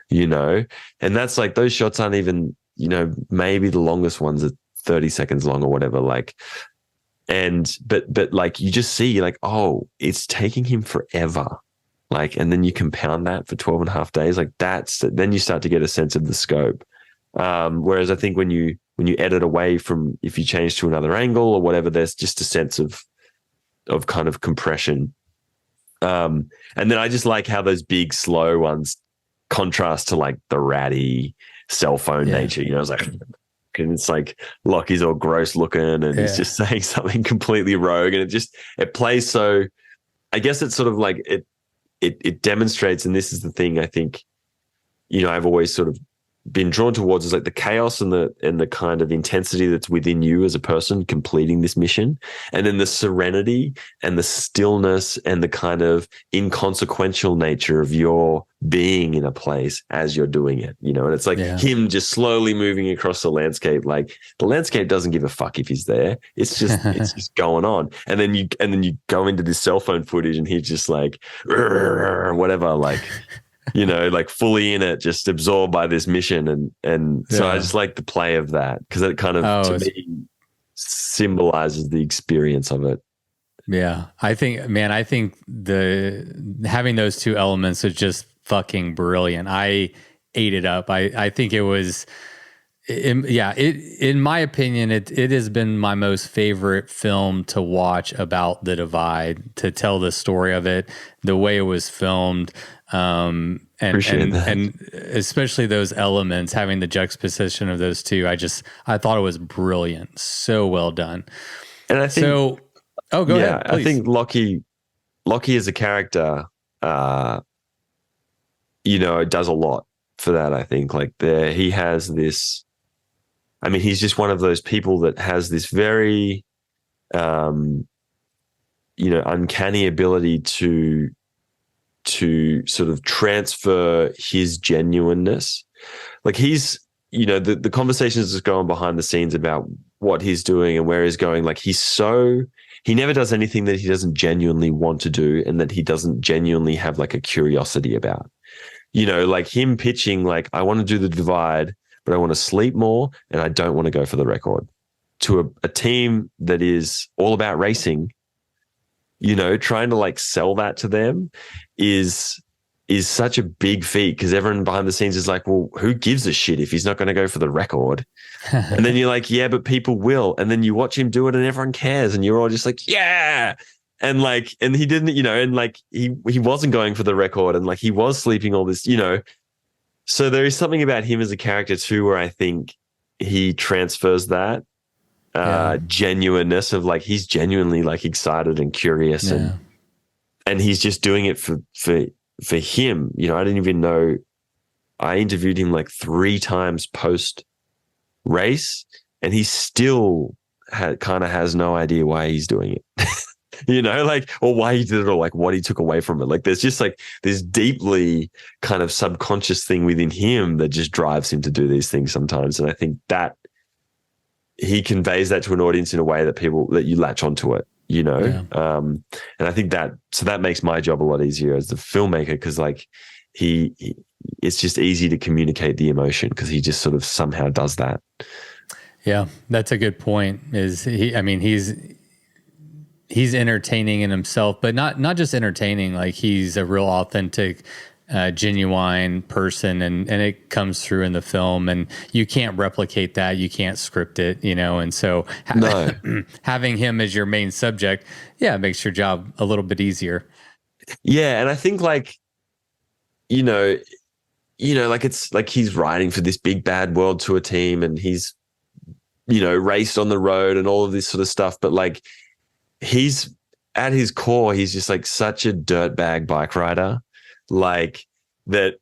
you know. And that's like, those shots aren't even you know, maybe the longest ones are 30 seconds long or whatever. Like, but like you just see like, oh, it's taking him forever. Like, and then you compound that for 12 and a half days. Like then you start to get a sense of the scope. Whereas I think when you edit away from, if you change to another angle or whatever, there's just a sense of kind of compression. And then I just like how those big slow ones contrast to like the ratty cell phone nature. You know, it's like, and it's like Lockie's all gross looking and he's just saying something completely rogue, and it plays so. I guess it's sort of like it demonstrates, and this is the thing I think, you know, I've always sort of been drawn towards, is like the chaos and the kind of intensity that's within you as a person completing this mission, and then the serenity and the stillness and the kind of inconsequential nature of your being in a place as you're doing it, you know. And it's like him just slowly moving across the landscape. Like the landscape doesn't give a fuck if he's there. It's just it's just going on. And then you go into this cell phone footage and he's just like whatever, like you know, like fully in it, just absorbed by this mission. And so I just like the play of that, because it kind of to me symbolizes the experience of it. Yeah. I think having those two elements is just fucking brilliant. I ate it up. I think it was, in my opinion, it has been my most favorite film to watch about the divide, to tell the story of it, the way it was filmed. And especially those elements, having the juxtaposition of those two, I thought it was brilliant. So well done. And I think, go ahead, please. I think Lockie as a character, you know, does a lot for that. I think like he has this, I mean, he's just one of those people that has this very, you know, uncanny ability to sort of transfer his genuineness. Like he's, you know, the conversations that's going behind the scenes about what he's doing and where he's going. Like he never does anything that he doesn't genuinely want to do and that he doesn't genuinely have like a curiosity about. You know, like him pitching, like, I want to do the divide, but I want to sleep more and I don't want to go for the record, to a team that is all about racing. You know, trying to like sell that to them is such a big feat, because everyone behind the scenes is like, well, who gives a shit if he's not going to go for the record? And then you're like, yeah, but people will. And then you watch him do it and everyone cares. And you're all just like, yeah. And like, and he didn't, you know, and like he wasn't going for the record, and like he was sleeping all this, you know. So there is something about him as a character too, where I think he transfers that genuineness of like, he's genuinely like excited and curious, and he's just doing it for him. You know, I didn't even know, I interviewed him like 3 times post race and he still kind of has no idea why he's doing it. You know, like, or why he did it, or like what he took away from it. Like there's just like this deeply kind of subconscious thing within him that just drives him to do these things sometimes. And I think that he conveys that to an audience in a way that you latch onto it, you know? Yeah. And I think that makes my job a lot easier as the filmmaker, because like it's just easy to communicate the emotion because he just sort of somehow does that. Yeah, that's a good point. He's entertaining in himself, but not just entertaining, like he's a real authentic, genuine person, and it comes through in the film, and you can't replicate that. You can't script it, you know? And so having him as your main subject, makes your job a little bit easier. Yeah. And I think like, you know, like it's like he's riding for this big bad world tour team, and he's, you know, raced on the road and all of this sort of stuff. But like, he's at his core, he's just like such a dirtbag bike rider, like that,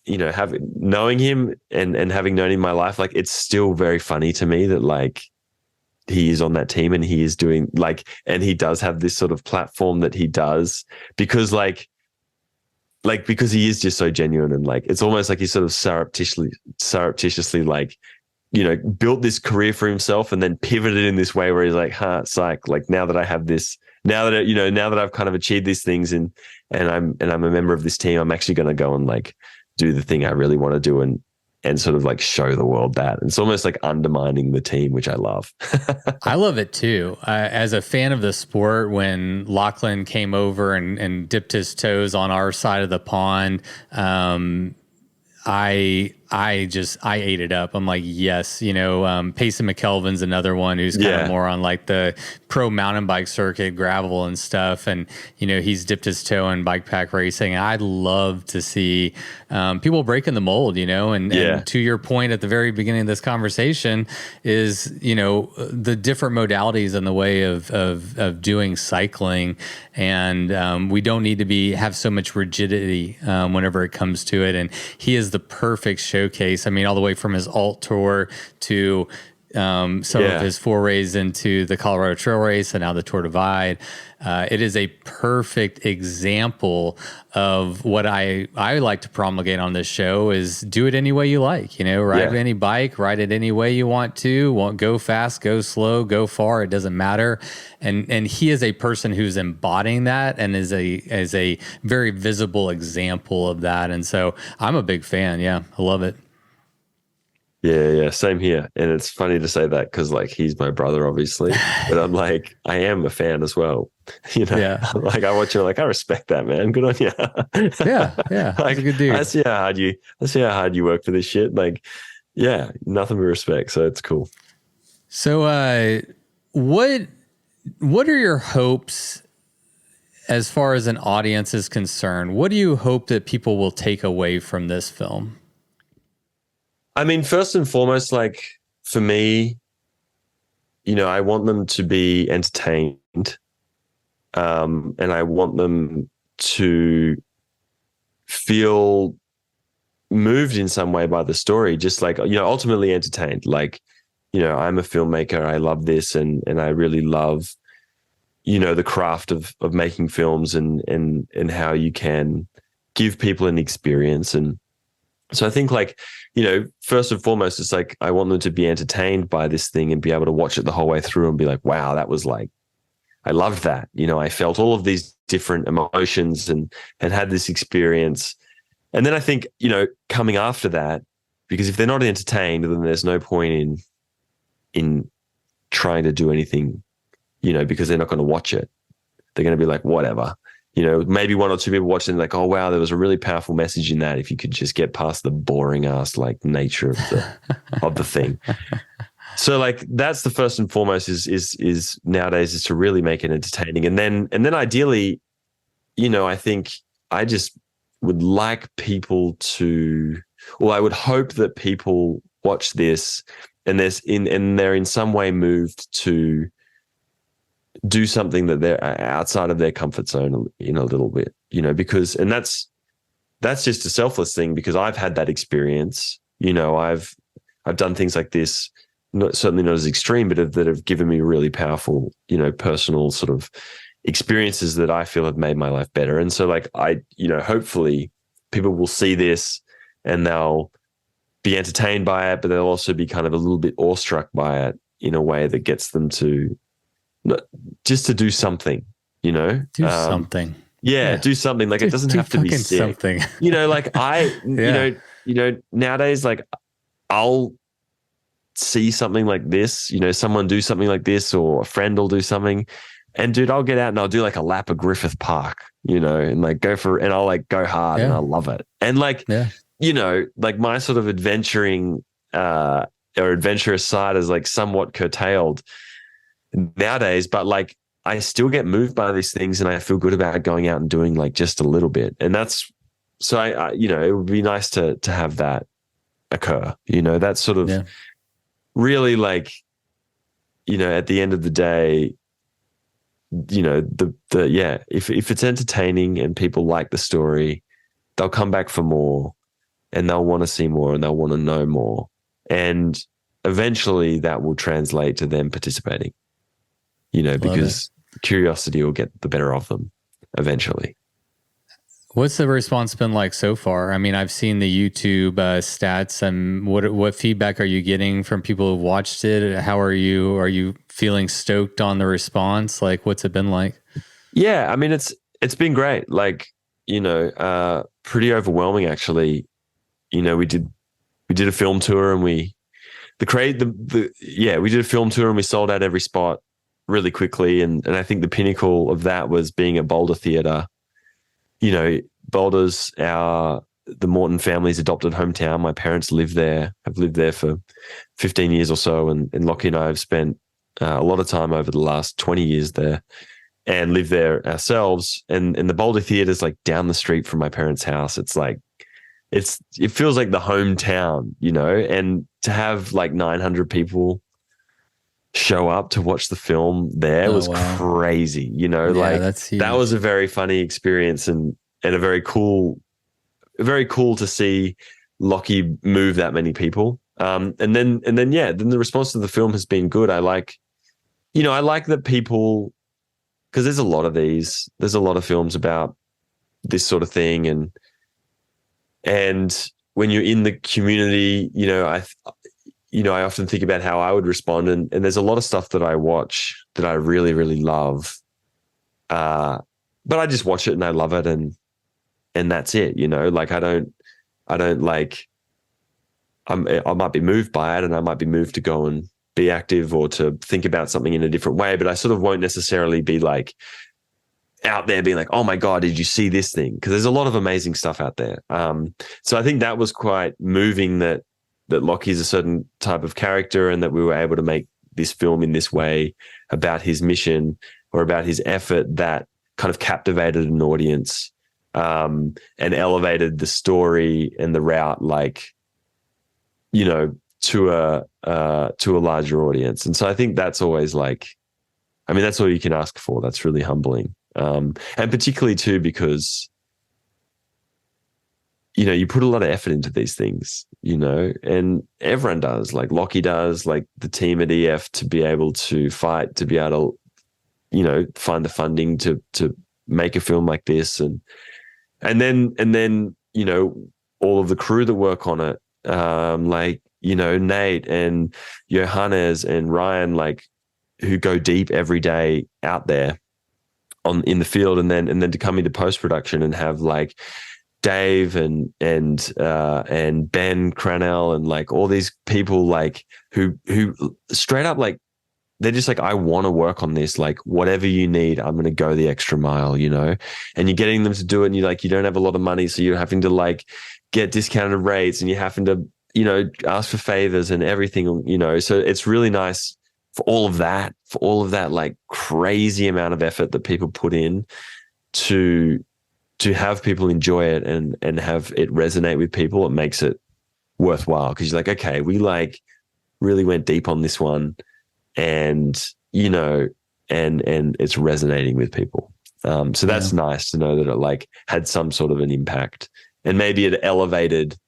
you know, knowing him and having known him in my life, like it's still very funny to me that like he is on that team and he is doing like, and he does have this sort of platform that he does because because he is just so genuine, and like, it's almost like he's sort of surreptitiously like, you know, built this career for himself and then pivoted in this way where he's like, psych, like now that I have this, now that I've kind of achieved these things and I'm a member of this team, I'm actually going to go and like do the thing I really want to do. And and sort of like show the world that. It's almost like undermining the team, which I love. I love it too. As a fan of the sport, when Lochlan came over and dipped his toes on our side of the pond, I ate it up. I'm like, yes, Payson McKelvin's another one who's kind of more on like the pro mountain bike circuit, gravel and stuff. And, he's dipped his toe in bikepack racing. I'd love to see people breaking the mold, and to your point at the very beginning of this conversation is, the different modalities in the way of doing cycling. And we don't need to have so much rigidity whenever it comes to it. And he is the perfect showcase. I mean, all the way from his alt tour to some of his forays into the Colorado Trail Race and now the Tour Divide. It is a perfect example of what I like to promulgate on this show is do it any way you like, ride any bike, ride it any way you want to, go fast, go slow, go far. It doesn't matter. And he is a person who's embodying that and is a very visible example of that. And so I'm a big fan. Yeah. I love it. Yeah, same here. And it's funny to say that because like he's my brother, obviously, but I'm like, I am a fan as well. Like I watch you, like I respect that, man. Good on you. Yeah. Like, a good dude. I see how hard you work for this shit. Like, yeah, nothing but respect. So it's cool. So, what are your hopes as far as an audience is concerned? What do you hope that people will take away from this film? I mean, first and foremost, like for me, I want them to be entertained. And I want them to feel moved in some way by the story, just like, ultimately entertained. Like, I'm a filmmaker. I love this. And I really love, the craft of making films and how you can give people an experience. And so I think like, first and foremost, it's like, I want them to be entertained by this thing and be able to watch it the whole way through and be like, wow, that was like, I loved that. I felt all of these different emotions and had this experience. And then I think, coming after that, because if they're not entertained, then there's no point in trying to do anything, because they're not going to watch it. They're going to be like, whatever. Maybe one or two people watching like, oh, wow, there was a really powerful message in that. If you could just get past the boring ass like nature of the thing. So like, that's the first and foremost is nowadays is to really make it entertaining. And then ideally, I think I just would like people I would hope that people watch this and they're in some way moved to do something that they're outside of their comfort zone in a little bit, because, and that's just a selfless thing because I've had that experience, I've done things like this, certainly not as extreme, but that have given me really powerful, personal sort of experiences that I feel have made my life better. And so like, hopefully people will see this and they'll be entertained by it, but they'll also be kind of a little bit awestruck by it in a way that gets them to, just to do something, do something. Yeah, do something. Like it doesn't have to be sick. Something. Like nowadays, like I'll see something like this, someone do something like this, or a friend will do something, and dude, I'll get out and I'll do like a lap of Griffith Park, and like and I'll like go hard and I love it. And like, like my sort of adventuring or adventurous side is like somewhat curtailed nowadays, but like I still get moved by these things and I feel good about going out and doing like just a little bit. And that's, so I it would be nice to have that occur, that's sort of really like, at the end of the day, if it's entertaining and people like the story, they'll come back for more and they'll want to see more and they'll want to know more. And eventually that will translate to them participating. Because curiosity will get the better of them eventually. What's the response been like so far? I mean, I've seen the YouTube stats, and what feedback are you getting from people who've watched it? How are you? Are you feeling stoked on the response? Like, what's it been like? Yeah, I mean, it's been great. Like, pretty overwhelming actually. We did did a film tour, and we did a film tour, and we sold out every spot really quickly. And I think the pinnacle of that was being at Boulder Theatre. You know, Boulder's the Morton family's adopted hometown. My parents have lived there for 15 years or so. And Lachlan and I have spent a lot of time over the last 20 years there and lived there ourselves. And the Boulder Theatre is like down the street from my parents' house. It's like, it feels like the hometown, you know, and to have like 900 people show up to watch the film there was crazy, you know, like that was a very funny experience and a very cool to see Lockie move that many people. And then the response to the film has been good. I like that people, because there's a lot of films about this sort of thing. And when you're in the community, you know, I often think about how I would respond, and there's a lot of stuff that I watch that I really, really love. But I just watch it and I love it, and that's it, you know, like I don't like, I might be moved by it and I might be moved to go and be active or to think about something in a different way, but I sort of won't necessarily be like out there being like, oh my God, did you see this thing? Because there's a lot of amazing stuff out there. So I think that was quite moving that Lockie's a certain type of character and that we were able to make this film in this way about his mission or about his effort that kind of captivated an audience and elevated the story and the route, like, you know, to a larger audience. And so I think that's always like, I mean, that's all you can ask for. That's really humbling. And particularly too, because, you know, you put a lot of effort into these things, you know, and everyone does, like Lockie does, like the team at EF, to be able to fight, to be able to, you know, find the funding to make a film like this. And then, you know, all of the crew that work on it, like, you know, Nate and Johannes and Ryan, like, who go deep every day out there in the field, and then to come into post-production and have like Dave and Ben Cranell and like all these people like who straight up, like, they're just like, I want to work on this, like whatever you need, I'm going to go the extra mile, you know, and you're getting them to do it, and you don't have a lot of money, so you're having to like get discounted rates, and you're having to, you know, ask for favors and everything, you know. So it's really nice for all of that like crazy amount of effort that people put in to have people enjoy it and have it resonate with people. It makes it worthwhile, because you're like, okay, we like really went deep on this one, and, you know, and it's resonating with people. So that's nice to know that it like had some sort of an impact, and maybe it elevated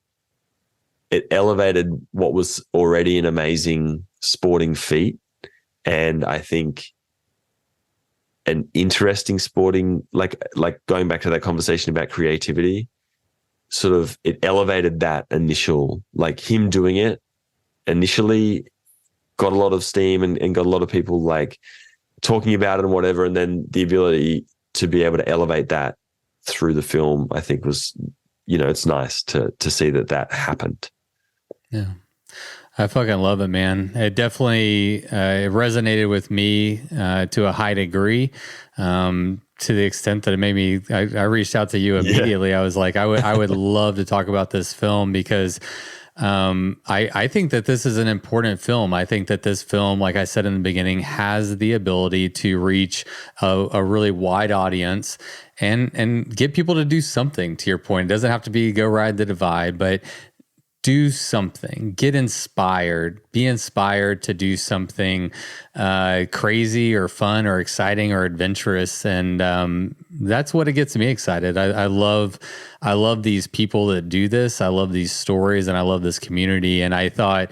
what was already an amazing sporting feat. And I think an interesting sporting, like going back to that conversation about creativity, sort of it elevated that initial, like him doing it initially got a lot of steam and got a lot of people like talking about it and whatever. And then the ability to be able to elevate that through the film, I think was, you know, it's nice to see that happened. Yeah. I fucking love it, man. It definitely it resonated with me to a high degree, to the extent that it made me. I reached out to you immediately. Yeah. I was like, I would love to talk about this film, because I think that this is an important film. I think that this film, like I said in the beginning, has the ability to reach a really wide audience and get people to do something. To your point, it doesn't have to be go ride the divide, but do something, get inspired, be inspired to do something crazy or fun or exciting or adventurous. And that's what it gets me excited. I love these people that do this. I love these stories, and I love this community. And I thought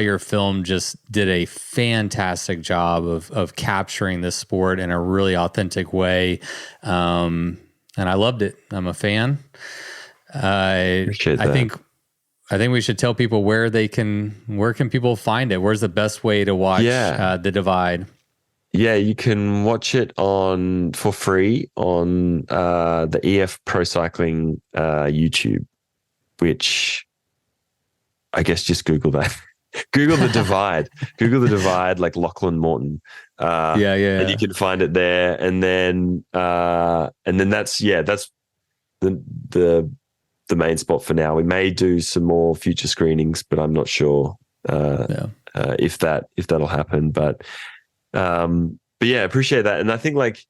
your film just did a fantastic job of capturing this sport in a really authentic way. And I loved it. I'm a fan. Appreciate that. I think we should tell people where can people find it? Where's the best way to watch The Divide? Yeah, you can watch it for free on the EF Pro Cycling YouTube, which I guess just Google that. Google the divide. Google the divide, like Lachlan Morton. And you can find it there. And then that's the main spot for now. We may do some more future screenings, but I'm not sure if that'll happen. But yeah, appreciate that. And I think, like,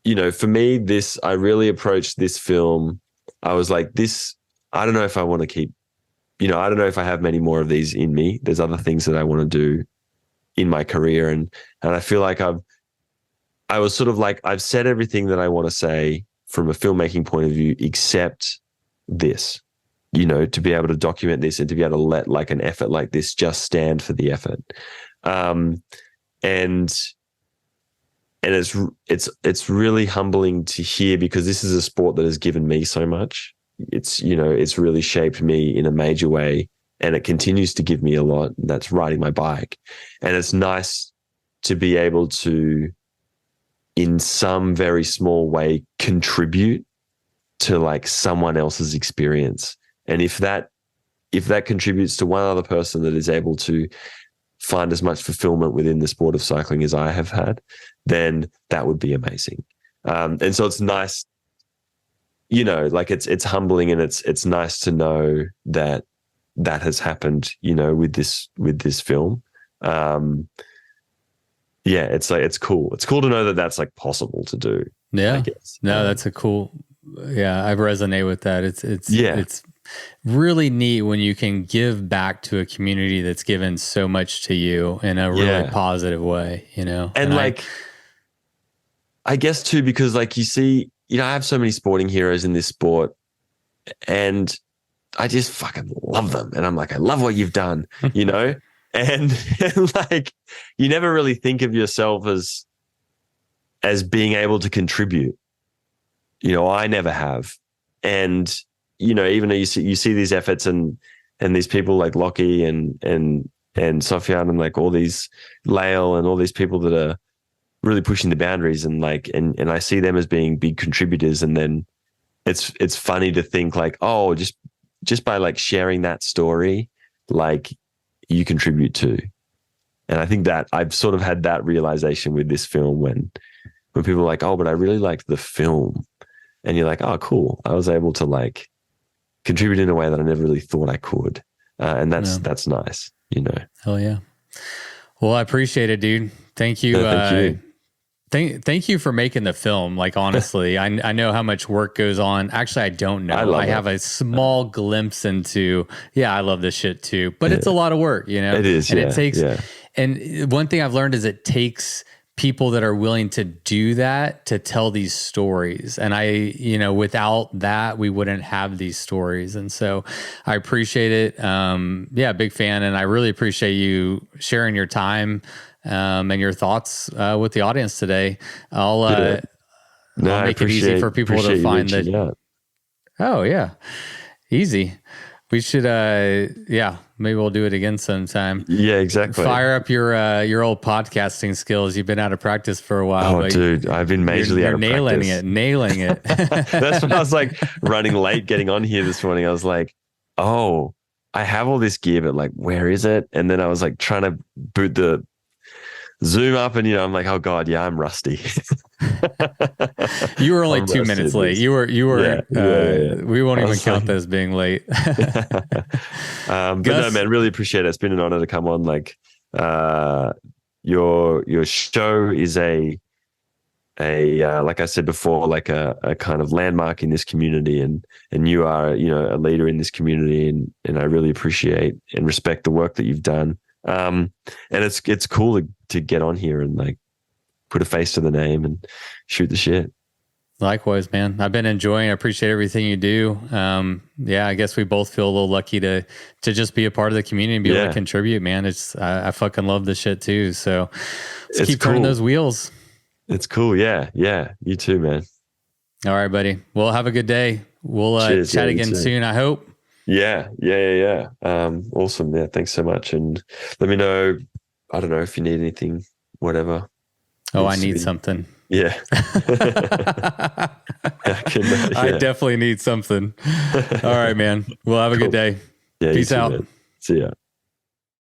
you know, for me, I really approached this film. I was like, I don't know if I want to keep, you know, I don't know if I have many more of these in me. There's other things that I want to do in my career. And I feel like I was sort of like, I've said everything that I want to say from a filmmaking point of view, except this, you know, to be able to document this and to be able to let like an effort like this just stand for the effort. And it's really humbling to hear, because this is a sport that has given me so much. It's, you know, it's really shaped me in a major way, and it continues to give me a lot. That's riding my bike. And it's nice to be able to, in some very small way, contribute to like someone else's experience. And if that contributes to one other person that is able to find as much fulfillment within the sport of cycling as I have had, then that would be amazing. And so it's nice, you know, like it's humbling, and it's nice to know that has happened, you know, with this film. Yeah, it's like, it's cool. It's cool to know that that's like possible to do. Yeah. I guess. No, that's a cool. Yeah, I resonate with that. It's really neat when you can give back to a community that's given so much to you in a really positive way, you know? And like, I guess too, because like you see, you know, I have so many sporting heroes in this sport, and I just fucking love them. And I'm like, I love what you've done, you know? And like, you never really think of yourself as being able to contribute. You know, I never have. And, you know, even though you see these efforts and these people like Lockie and Sofian and like all these Lael and all these people that are really pushing the boundaries, and like, and I see them as being big contributors. And then it's funny to think like, oh, just by like sharing that story, like, you contribute too. And I think that I've sort of had that realization with this film when people are like, oh, but I really liked the film. And you're like, oh, cool. I was able to like contribute in a way that I never really thought I could. And that's nice, you know? Hell yeah. Well, I appreciate it, dude. Thank you. Thank you. Thank you for making the film. Like, honestly, I know how much work goes on. Actually, I don't know. I have a small glimpse into, I love this shit too, but it's a lot of work, you know? It is. And it takes, and one thing I've learned is it takes people that are willing to do that to tell these stories. And without that, we wouldn't have these stories. And so I appreciate it. Big fan. And I really appreciate you sharing your time and your thoughts with the audience today. I'll make it easy for people to find that. Oh yeah. Easy. We should, maybe we'll do it again sometime. Yeah, exactly. Fire up your old podcasting skills. You've been out of practice for a while. Oh, dude, I've been majorly out of practice. Nailing it. That's when I was like running late, getting on here this morning. I was like, oh, I have all this gear, but like, where is it? And then I was like trying to boot the Zoom up, and I'm like, oh god, I'm rusty. You were only 2 minutes late. You were. We won't even count that as being late. But no, man, really appreciate it. It's been an honor to come on. Like, your show is a like I said before, like a kind of landmark in this community, and you are a leader in this community, and I really appreciate and respect the work that you've done. And it's cool to get on here and like put a face to the name and shoot the shit. Likewise, man. I've been enjoying. I appreciate everything you do. I guess we both feel a little lucky to just be a part of the community and be able to contribute, man. It's I fucking love this shit too. So let's keep turning those wheels. It's cool. Yeah. You too, man. All right, buddy. Well, have a good day. We'll chat again soon, I hope. Yeah. Awesome. Yeah. Thanks so much. And let me know, I don't know if you need anything, whatever. Oh, I need something. Yeah. I definitely need something. All right, man. Well, have a good day. Yeah, Peace out. Man. See ya.